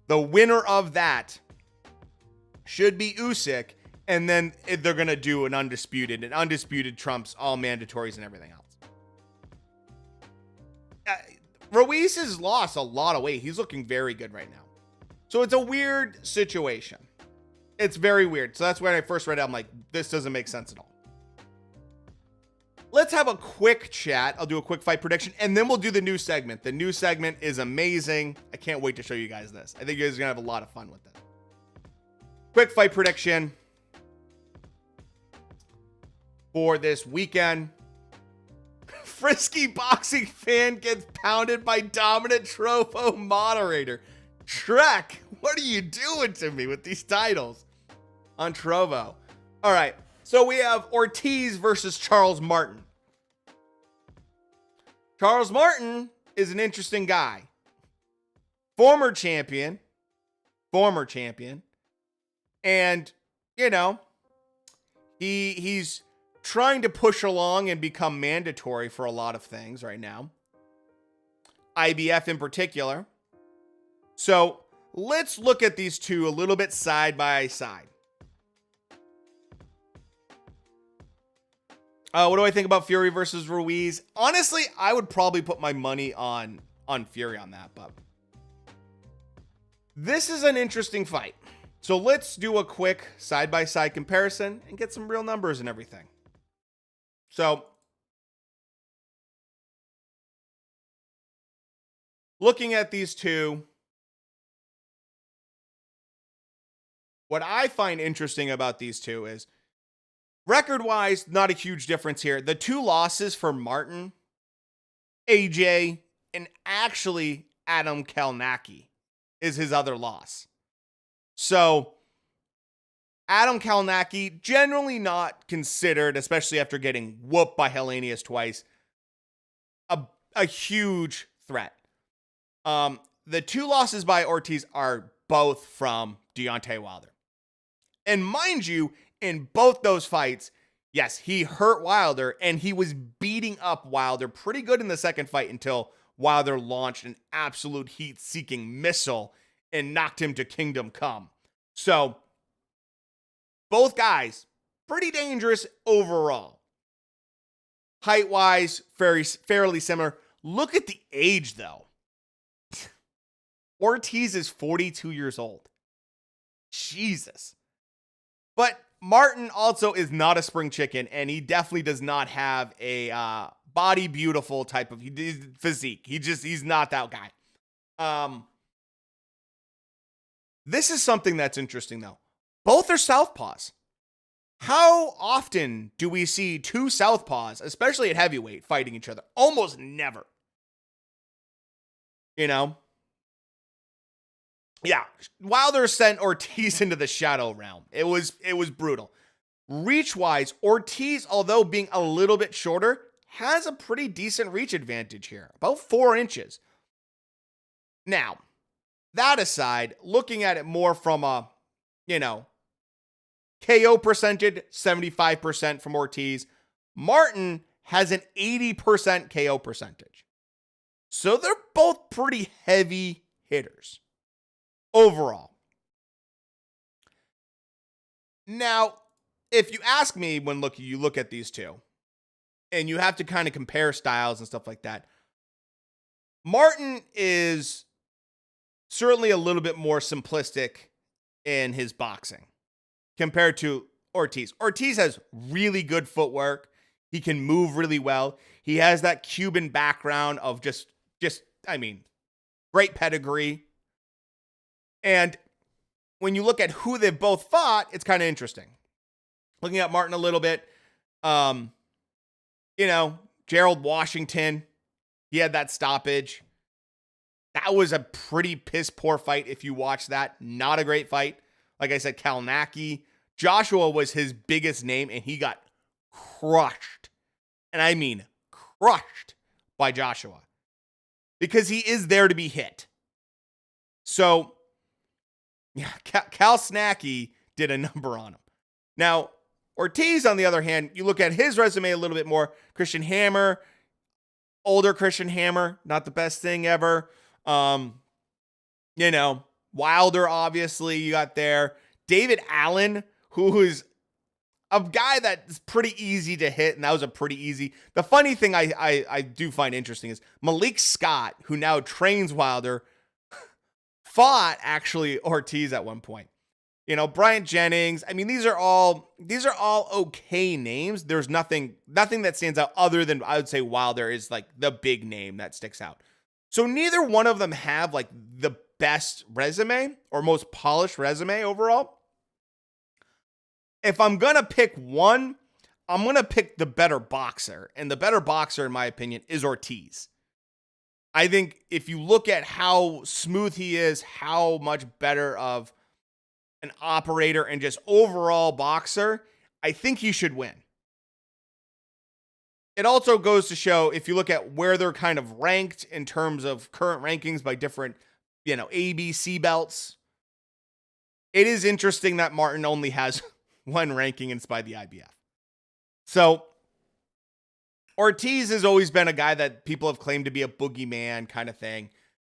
Speaker 1: The winner of that should be Usyk. And then they're going to do an undisputed. And undisputed trumps all mandatories and everything else. Ruiz has lost a lot of weight. He's looking very good right now. So it's a weird situation. It's very weird. So that's when I first read it. I'm like, this doesn't make sense at all. Let's have a quick chat. I'll do a quick fight prediction, and then we'll do the new segment. The new segment is amazing. I can't wait to show you guys this. I think you guys are going to have a lot of fun with it. Quick fight prediction for this weekend. Frisky boxing fan gets pounded by dominant Trovo moderator. Shrek, what are you doing to me with these titles on Trovo? All right, so we have Ortiz versus Charles Martin. Charles Martin is an interesting guy. Former champion. And, you know, he's trying to push along and become mandatory for a lot of things right now. IBF in particular. So let's look at these two a little bit side by side. What do I think about Fury versus Ruiz? Honestly, I would probably put my money on Fury on that, but this is an interesting fight. So let's do a quick side-by-side comparison and get some real numbers and everything. So looking at these two, what I find interesting about these two is record-wise, not a huge difference here. The two losses for Martin, AJ, and actually Adam Kalnacki is his other loss. So Adam Kalnacki, generally not considered, especially after getting whooped by Helenius twice, a huge threat. The two losses by Ortiz are both from Deontay Wilder. And mind you, in both those fights, yes, he hurt Wilder, and he was beating up Wilder pretty good in the second fight until Wilder launched an absolute heat-seeking missile and knocked him to kingdom come. So, both guys, pretty dangerous overall. Height-wise, fairly similar. Look at the age, though. Ortiz is 42 years old. Jesus. But Martin also is not a spring chicken, and he definitely does not have a body beautiful type of physique. He's not that guy. This is something that's interesting though. Both are southpaws. How often do we see two southpaws, especially at heavyweight, fighting each other? Almost never. You know? Yeah. Wilder sent Ortiz into the shadow realm. It was brutal. Reach-wise, Ortiz, although being a little bit shorter, has a pretty decent reach advantage here. About 4 inches. Now, that aside, looking at it more from a, KO percentage, 75% from Ortiz. Martin has an 80% KO percentage. So they're both pretty heavy hitters overall. Now, if you ask me when you look at these two, and you have to kind of compare styles and stuff like that, Martin is certainly a little bit more simplistic in his boxing compared to Ortiz. Ortiz has really good footwork. He can move really well. He has that Cuban background of just great pedigree. And when you look at who they've both fought, it's kind of interesting. Looking at Martin a little bit, Gerald Washington, he had that stoppage. That was a pretty piss poor fight if you watch that. Not a great fight. Like I said, Kalnacki. Joshua was his biggest name, and he got crushed. And I mean crushed by Joshua. Because he is there to be hit. So, yeah, Cal Snacky did a number on him. Now, Ortiz, on the other hand, you look at his resume a little bit more. Christian Hammer, older Christian Hammer, not the best thing ever. Wilder, obviously, you got there. David Allen, who is a guy that's pretty easy to hit, and that was a pretty easy. The funny thing I do find interesting is Malik Scott, who now trains Wilder, fought actually Ortiz at one point. Bryant Jennings. I mean, these are all okay names. There's nothing that stands out other than I would say Wilder is like the big name that sticks out. So neither one of them have like the best resume or most polished resume overall. If I'm going to pick one, I'm going to pick the better boxer. And the better boxer, in my opinion, is Ortiz. I think if you look at how smooth he is, how much better of an operator and just overall boxer, I think he should win. It also goes to show, if you look at where they're kind of ranked in terms of current rankings by different, ABC belts, it is interesting that Martin only has one ranking, and it's by the IBF. So Ortiz has always been a guy that people have claimed to be a boogeyman kind of thing.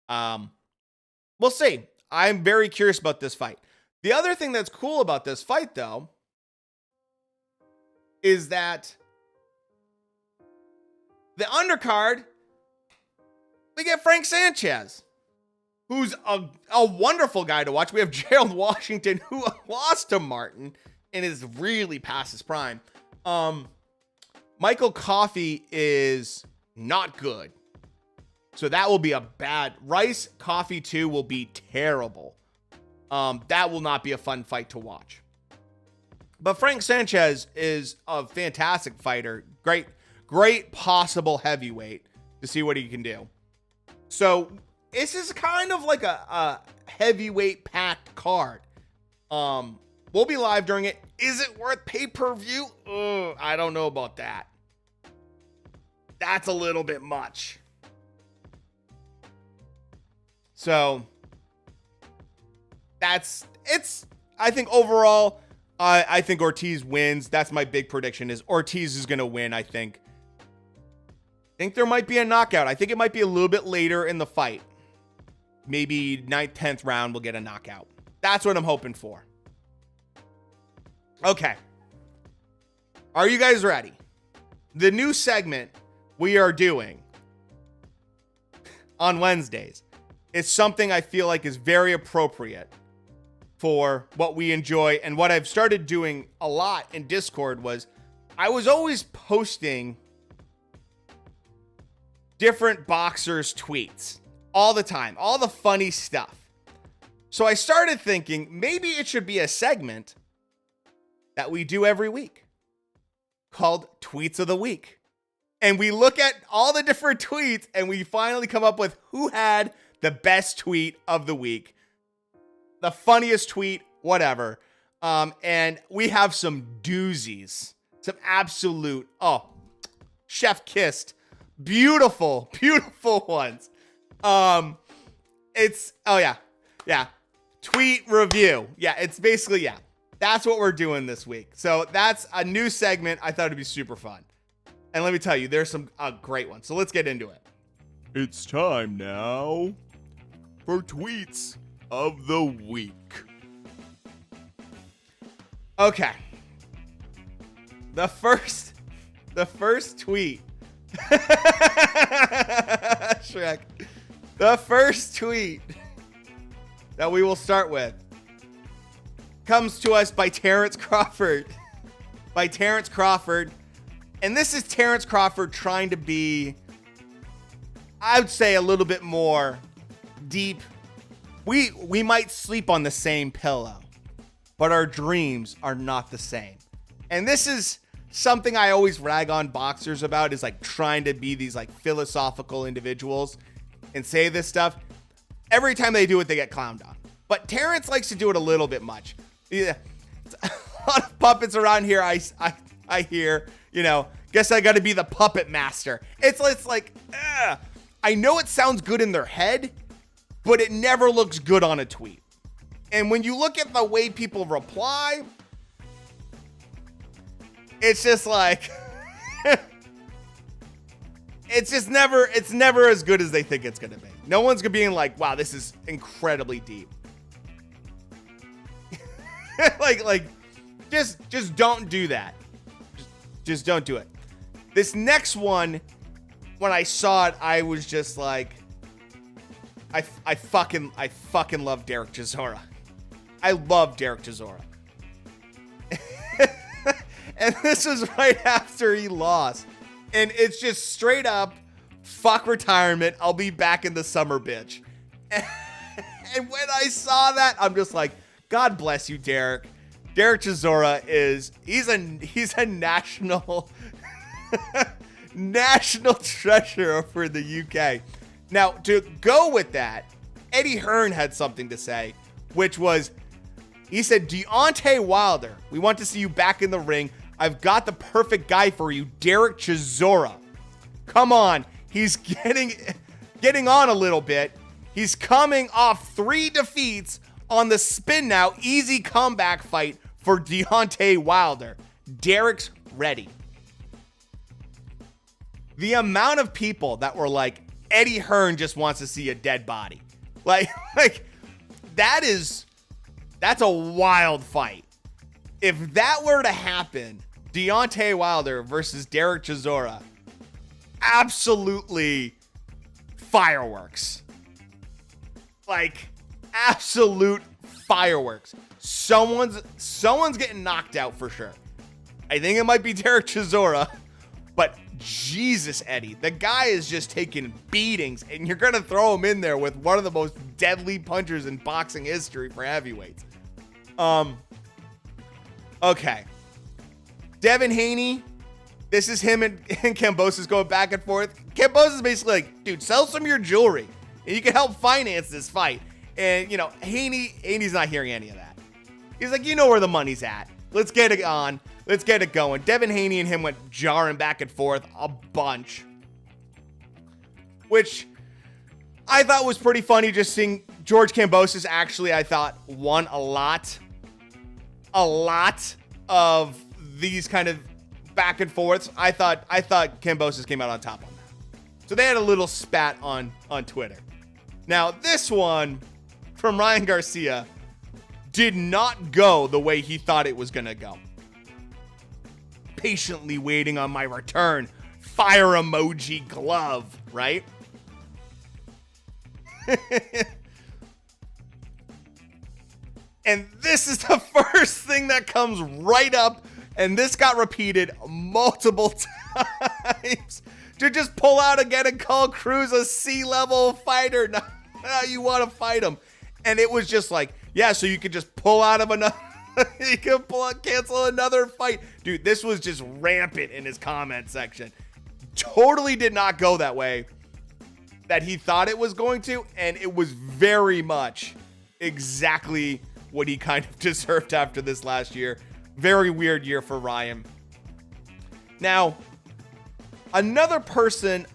Speaker 1: We'll see. I'm very curious about this fight. The other thing that's cool about this fight, though, is that the undercard, we get Frank Sanchez, who's a wonderful guy to watch. We have Gerald Washington, who lost to Martin and is really past his prime. Michael Coffey is not good. So that will be a bad. Rice Coffey 2 will be terrible. That will not be a fun fight to watch. But Frank Sanchez is a fantastic fighter. Great possible heavyweight to see what he can do. So this is kind of like a heavyweight packed card. We'll be live during it. Is it worth pay-per-view? I don't know about that. That's a little bit much. So I think overall, I think Ortiz wins. That's my big prediction, is Ortiz is going to win, I think. I think there might be a knockout. I think it might be a little bit later in the fight. Maybe 9th, 10th round, we'll get a knockout. That's what I'm hoping for. Okay. Are you guys ready? The new segment we are doing on Wednesdays is something I feel like is very appropriate for what we enjoy. And what I've started doing a lot in Discord was I was always posting different boxers' tweets all the time, all the funny stuff. So I started thinking maybe it should be a segment that we do every week called Tweets of the Week. And we look at all the different tweets and we finally come up with who had the best tweet of the week, the funniest tweet, whatever. And we have some doozies, some absolute, chef kissed, beautiful, beautiful ones. Yeah. Tweet review. Yeah, it's basically, that's what we're doing this week. So that's a new segment. I thought it'd be super fun. And let me tell you, there's some great ones. So let's get into it. It's time now for Tweets of the Week. Okay. The first tweet. Shrek. The first tweet that we will start with comes to us by Terrence Crawford. And this is Terrence Crawford trying to be, I would say, a little bit more deep. We might sleep on the same pillow, but our dreams are not the same. And this is something I always rag on boxers about, is like trying to be these like philosophical individuals and say this stuff. Every time they do it, they get clowned on. But Terrence likes to do it a little bit much. Yeah, a lot of puppets around here. I hear, guess I got to be the puppet master. It's like, I know it sounds good in their head, but it never looks good on a tweet. And when you look at the way people reply, it's just like, it's never as good as they think it's going to be. No one's going to be like, wow, this is incredibly deep. like, just don't do that. Just don't do it. This next one, when I saw it, I was just like, I fucking love Derek Chisora. I love Derek Chisora. And this was right after he lost. And it's just straight up, fuck retirement. I'll be back in the summer, bitch. And when I saw that, I'm just like, God bless you, Derek. Derek Chisora he's a national treasure for the UK. Now, to go with that, Eddie Hearn had something to say, which was, he said, Deontay Wilder, we want to see you back in the ring. I've got the perfect guy for you, Derek Chisora. Come on. He's getting on a little bit. He's coming off 3 defeats on the Spin Now easy comeback fight for Deontay Wilder. Derek's ready. The amount of people that were like, Eddie Hearn just wants to see a dead body. Like that's a wild fight. If that were to happen, Deontay Wilder versus Derek Chisora, absolutely fireworks. Like, absolute fireworks. Someone's getting knocked out for sure. I think it might be Derek Chisora, but Jesus, Eddie, the guy is just taking beatings, and you're gonna throw him in there with one of the most deadly punchers in boxing history for heavyweights. Okay. Devin Haney, this is him and Kambosos going back and forth. Kambosos is basically like, dude, sell some of your jewelry and you can help finance this fight. And, Haney's not hearing any of that. He's like, you know where the money's at. Let's get it on. Let's get it going. Devin Haney and him went jarring back and forth a bunch, which I thought was pretty funny, just seeing George Kambosos actually, I thought, won a lot of these kind of back and forths. I thought Kambosos came out on top on that. So they had a little spat on Twitter. Now, this one from Ryan Garcia did not go the way he thought it was going to go. Patiently waiting on my return. Fire emoji glove, right? And this is the first thing that comes right up, and this got repeated multiple times. to just pull out again and call Cruz a C-level fighter. Now you want to fight him. And it was just like, yeah, so you could just pull out of another, you could cancel another fight. Dude, this was just rampant in his comment section. Totally did not go that way that he thought it was going to. And it was very much exactly what he kind of deserved after this last year. Very weird year for Ryan. Now, another person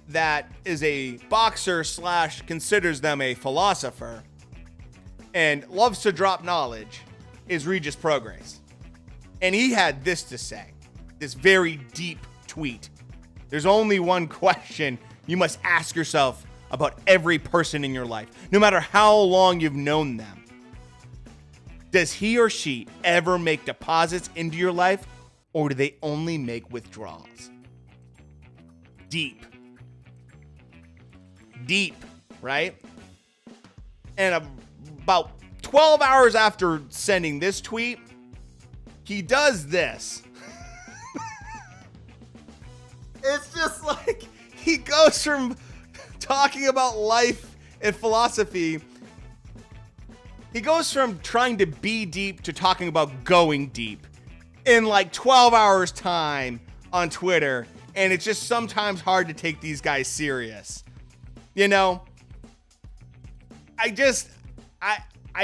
Speaker 1: that is a boxer / considers them a philosopher and loves to drop knowledge is Regis Prograis. And he had this to say, this very deep tweet. There's only one question you must ask yourself about every person in your life, no matter how long you've known them. Does he or she ever make deposits into your life, or do they only make withdrawals? Deep, right? And about 12 hours after sending this tweet, he does this. It's just like he goes from talking about life and philosophy. He goes from trying to be deep to talking about going deep in like 12 hours time on Twitter. And it's just sometimes hard to take these guys serious. You know, I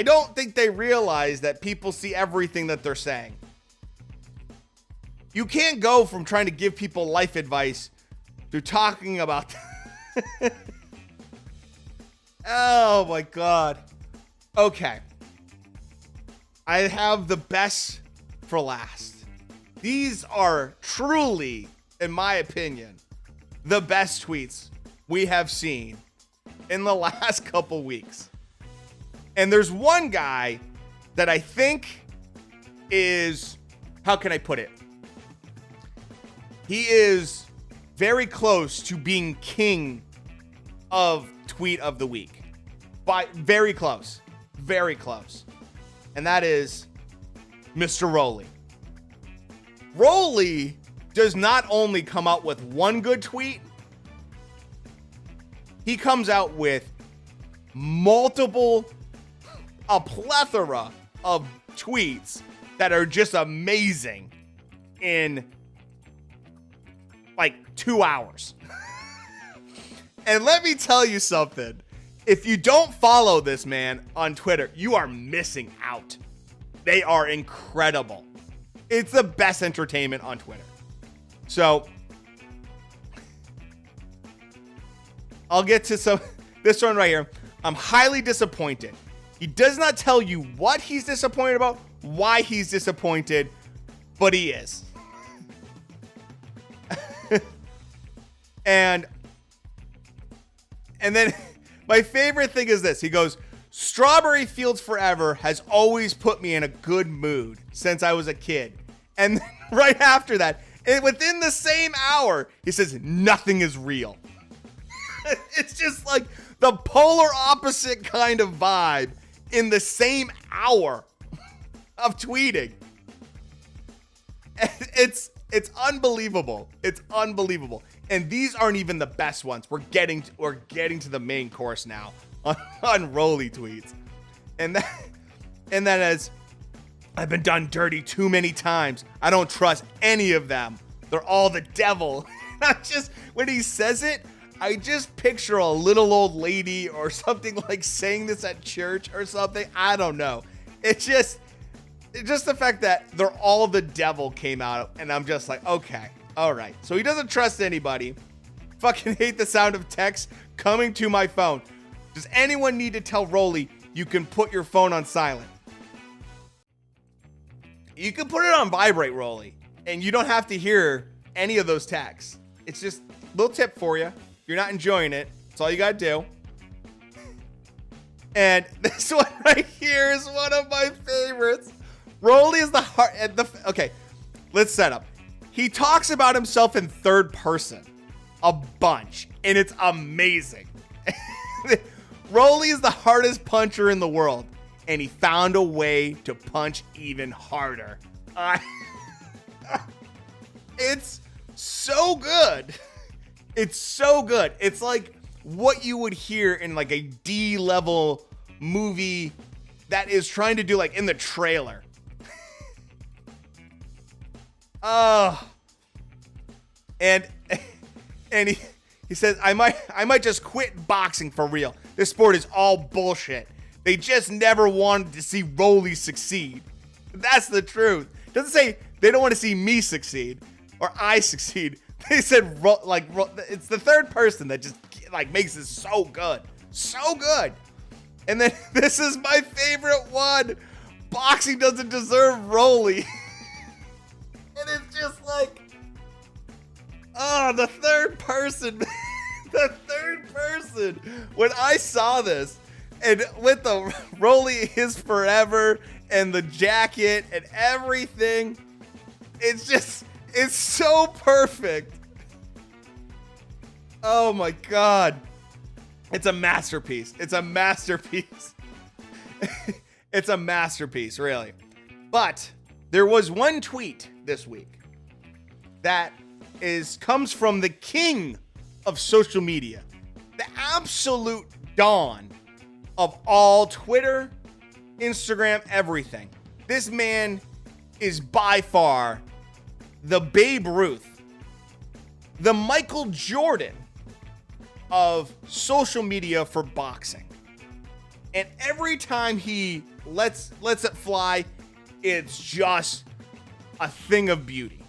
Speaker 1: don't think they realize that people see everything that they're saying. You can't go from trying to give people life advice to talking about. Oh my God. Okay. I have the best for last. These are truly, in my opinion, the best tweets we have seen in the last couple weeks. And there's one guy that I think is, how can I put it? He is very close to being king of tweet of the week. Very close. Very close. And that is Mr. Rolly. Rolly does not only come out with one good tweet, he comes out with a plethora of tweets that are just amazing in like 2 hours. And let me tell you something. If you don't follow this man on Twitter, you are missing out. They are incredible. It's the best entertainment on Twitter. So I'll get to this one right here. I'm highly disappointed. He does not tell you what he's disappointed about, why he's disappointed, but he is. And then my favorite thing is this. He goes, Strawberry Fields Forever has always put me in a good mood since I was a kid. And right after that, and within the same hour, he says, nothing is real. It's just like the polar opposite kind of vibe in the same hour of tweeting. It's unbelievable. It's unbelievable. And these aren't even the best ones. We're getting to the main course now on Rolly tweets. And that is, I've been done dirty too many times. I don't trust any of them. They're all the devil. When he says it, I just picture a little old lady or something like saying this at church or something. I don't know. It's just the fact that they're all the devil came out, and I'm just like, okay, all right. So he doesn't trust anybody. Fucking hate the sound of text coming to my phone. Does anyone need to tell Rolly you can put your phone on silent? You can put it on vibrate, Rolly, and you don't have to hear any of those texts. It's just a little tip for you. If you're not enjoying it, that's all you gotta do. And this one right here is one of my favorites. Rolly is the heart. Okay, let's set up. He talks about himself in third person a bunch, and it's amazing. Rolly is the hardest puncher in the world, and he found a way to punch even harder. It's so good. It's so good. It's like what you would hear in like a D-level movie that is trying to do like in the trailer. And he says, I might just quit boxing for real. This sport is all bullshit. They just never wanted to see Rolly succeed. That's the truth. It doesn't say they don't want to see me succeed or I succeed. They said it's the third person that just like makes it so good. So good. And then this is my favorite one. Boxing doesn't deserve Rolly. And it's just like, oh, the third person. The third person. When I saw this, and with the Rolly is forever and the jacket and everything, it's so perfect. Oh my God. It's a masterpiece. It's a masterpiece. It's a masterpiece, really. But there was one tweet this week that comes from the king of social media, the absolute dawn of all Twitter, Instagram, everything. This man is by far the Babe Ruth, the Michael Jordan of social media for boxing. And every time he lets it fly, it's just a thing of beauty.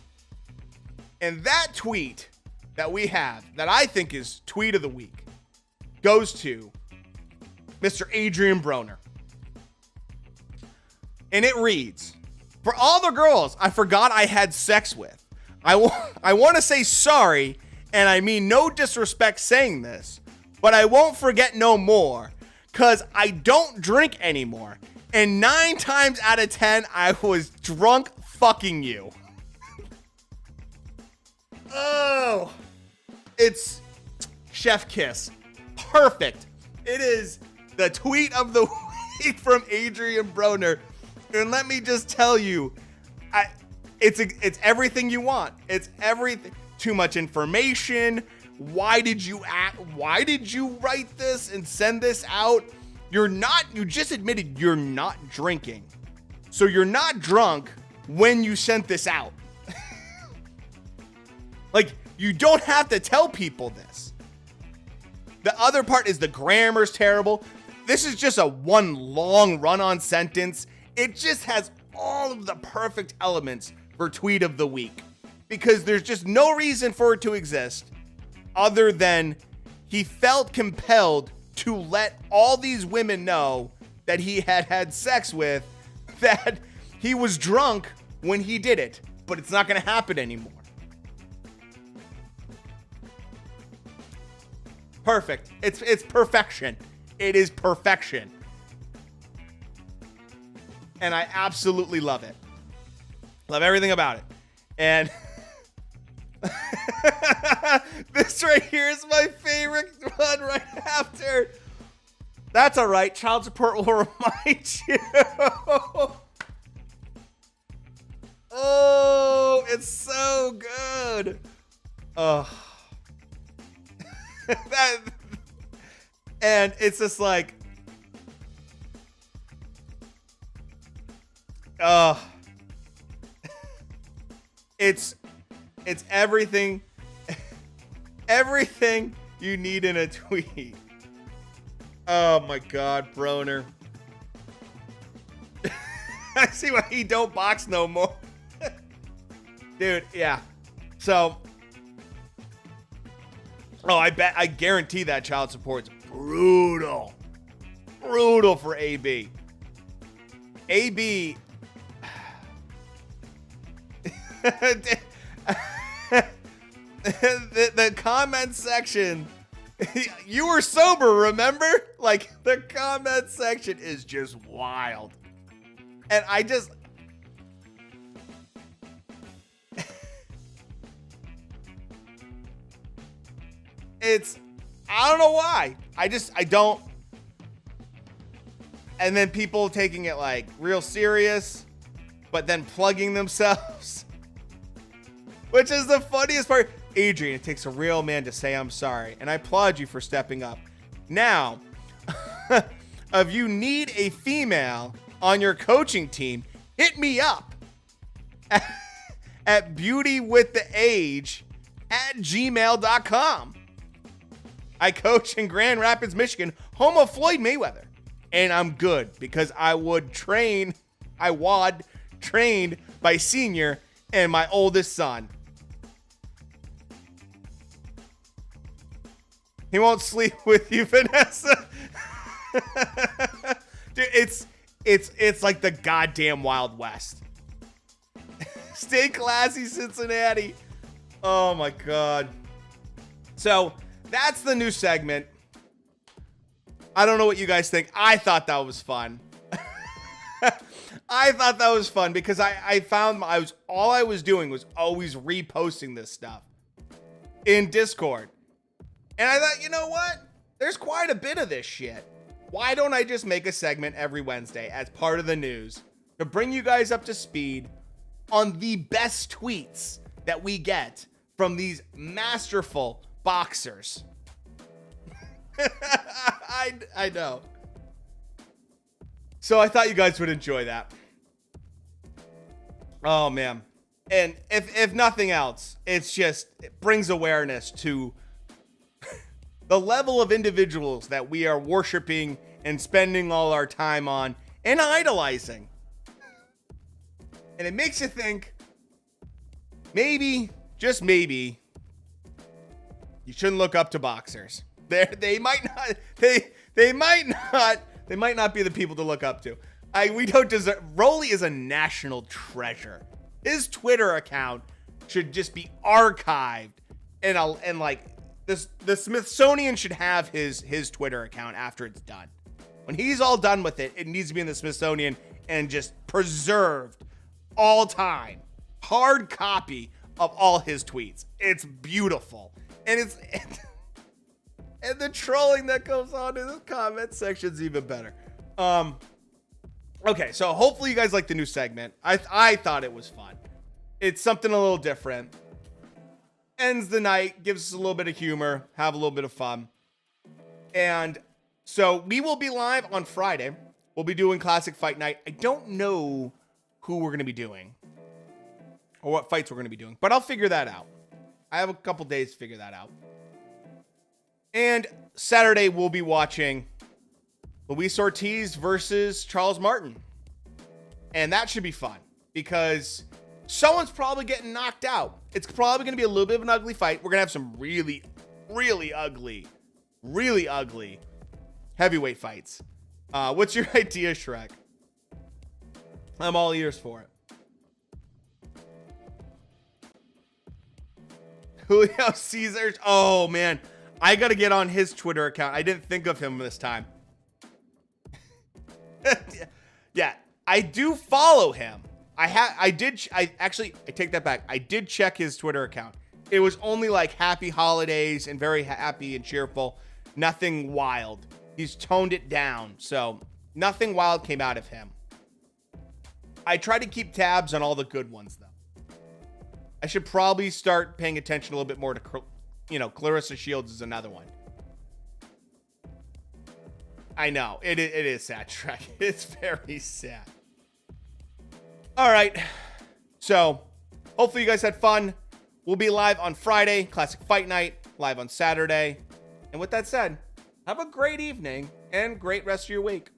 Speaker 1: And that tweet that we have, that I think is tweet of the week, goes to Mr. Adrian Broner. And it reads, for all the girls I forgot I had sex with, I want to say sorry, and I mean no disrespect saying this, but I won't forget no more, cause I don't drink anymore, and 9 times out of 10, I was drunk fucking you. Oh, it's chef kiss. Perfect. It is the tweet of the week from Adrian Broner. And let me just tell you, it's everything you want. It's everything. Too much information. Why did you write this and send this out? You just admitted you're not drinking. So you're not drunk when you sent this out. Like, you don't have to tell people this. The other part is the grammar's terrible. This is just a one long run-on sentence. It just has all of the perfect elements for tweet of the week, because there's just no reason for it to exist other than he felt compelled to let all these women know that he had sex with, that he was drunk when he did it, but it's not going to happen anymore. Perfect. It's perfection. It is perfection. And I absolutely love it. Love everything about it. And this right here is my favorite one right after. That's all right. Child support will remind you. Oh, it's so good. Oh. And it's just like, it's everything you need in a tweet. Oh my God, Broner. I see why he don't box no more. Dude, yeah. So, I guarantee that child support's brutal. Brutal for AB. AB. the comment section. You were sober, remember? Like, the comment section is just wild. And I just... I don't know why. I don't. And then people taking it like real serious, but then plugging themselves. Which is the funniest part. Adrian, it takes a real man to say I'm sorry, and I applaud you for stepping up. Now, if you need a female on your coaching team, hit me up at beautywiththeage@gmail.com. I coach in Grand Rapids, Michigan, home of Floyd Mayweather. And I'm good because I was trained by Senior and my oldest son. He won't sleep with you, Vanessa. Dude, it's like the goddamn Wild West. Stay classy, Cincinnati. Oh my God. So that's the new segment. I don't know what you guys think. I thought that was fun. I thought that was fun because I found all I was doing was always reposting this stuff in Discord. And I thought, you know what? There's quite a bit of this shit. Why don't I just make a segment every Wednesday as part of the news to bring you guys up to speed on the best tweets that we get from these masterful boxers? I know. So I thought you guys would enjoy that. Oh man. And if nothing else, it brings awareness to the level of individuals that we are worshiping and spending all our time on and idolizing. And it makes you think, maybe, just maybe, you shouldn't look up to boxers. They might not be the people to look up to. We don't deserve. Rolly is a national treasure. His Twitter account should just be archived, and like the Smithsonian should have his Twitter account after it's done. When he's all done with it, it needs to be in the Smithsonian and just preserved all time. Hard copy of all his tweets. It's beautiful, and and the trolling that goes on in the comment section is even better. Okay, so hopefully you guys like the new segment. I thought it was fun. It's something a little different. Ends the night, gives us a little bit of humor, have a little bit of fun. And so we will be live on Friday. We'll be doing Classic Fight Night. I don't know who we're going to be doing or what fights we're going to be doing, but I'll figure that out. I have a couple days to figure that out. And Saturday, we'll be watching Luis Ortiz versus Charles Martin. And that should be fun because someone's probably getting knocked out. It's probably going to be a little bit of an ugly fight. We're going to have some really, really ugly heavyweight fights. What's your idea, Shrek? I'm all ears for it. Julio Caesar. Oh, man. I got to get on his Twitter account. I didn't think of him this time. Yeah, I do follow him. I take that back. I did check his Twitter account. It was only like happy holidays and very happy and cheerful. Nothing wild. He's toned it down. So nothing wild came out of him. I try to keep tabs on all the good ones, though. I should probably start paying attention a little bit more to, Clarissa Shields is another one. I know. It is sad, Shrek. It's very sad. All right. So, hopefully you guys had fun. We'll be live on Friday, Classic Fight Night, live on Saturday. And with that said, have a great evening and great rest of your week.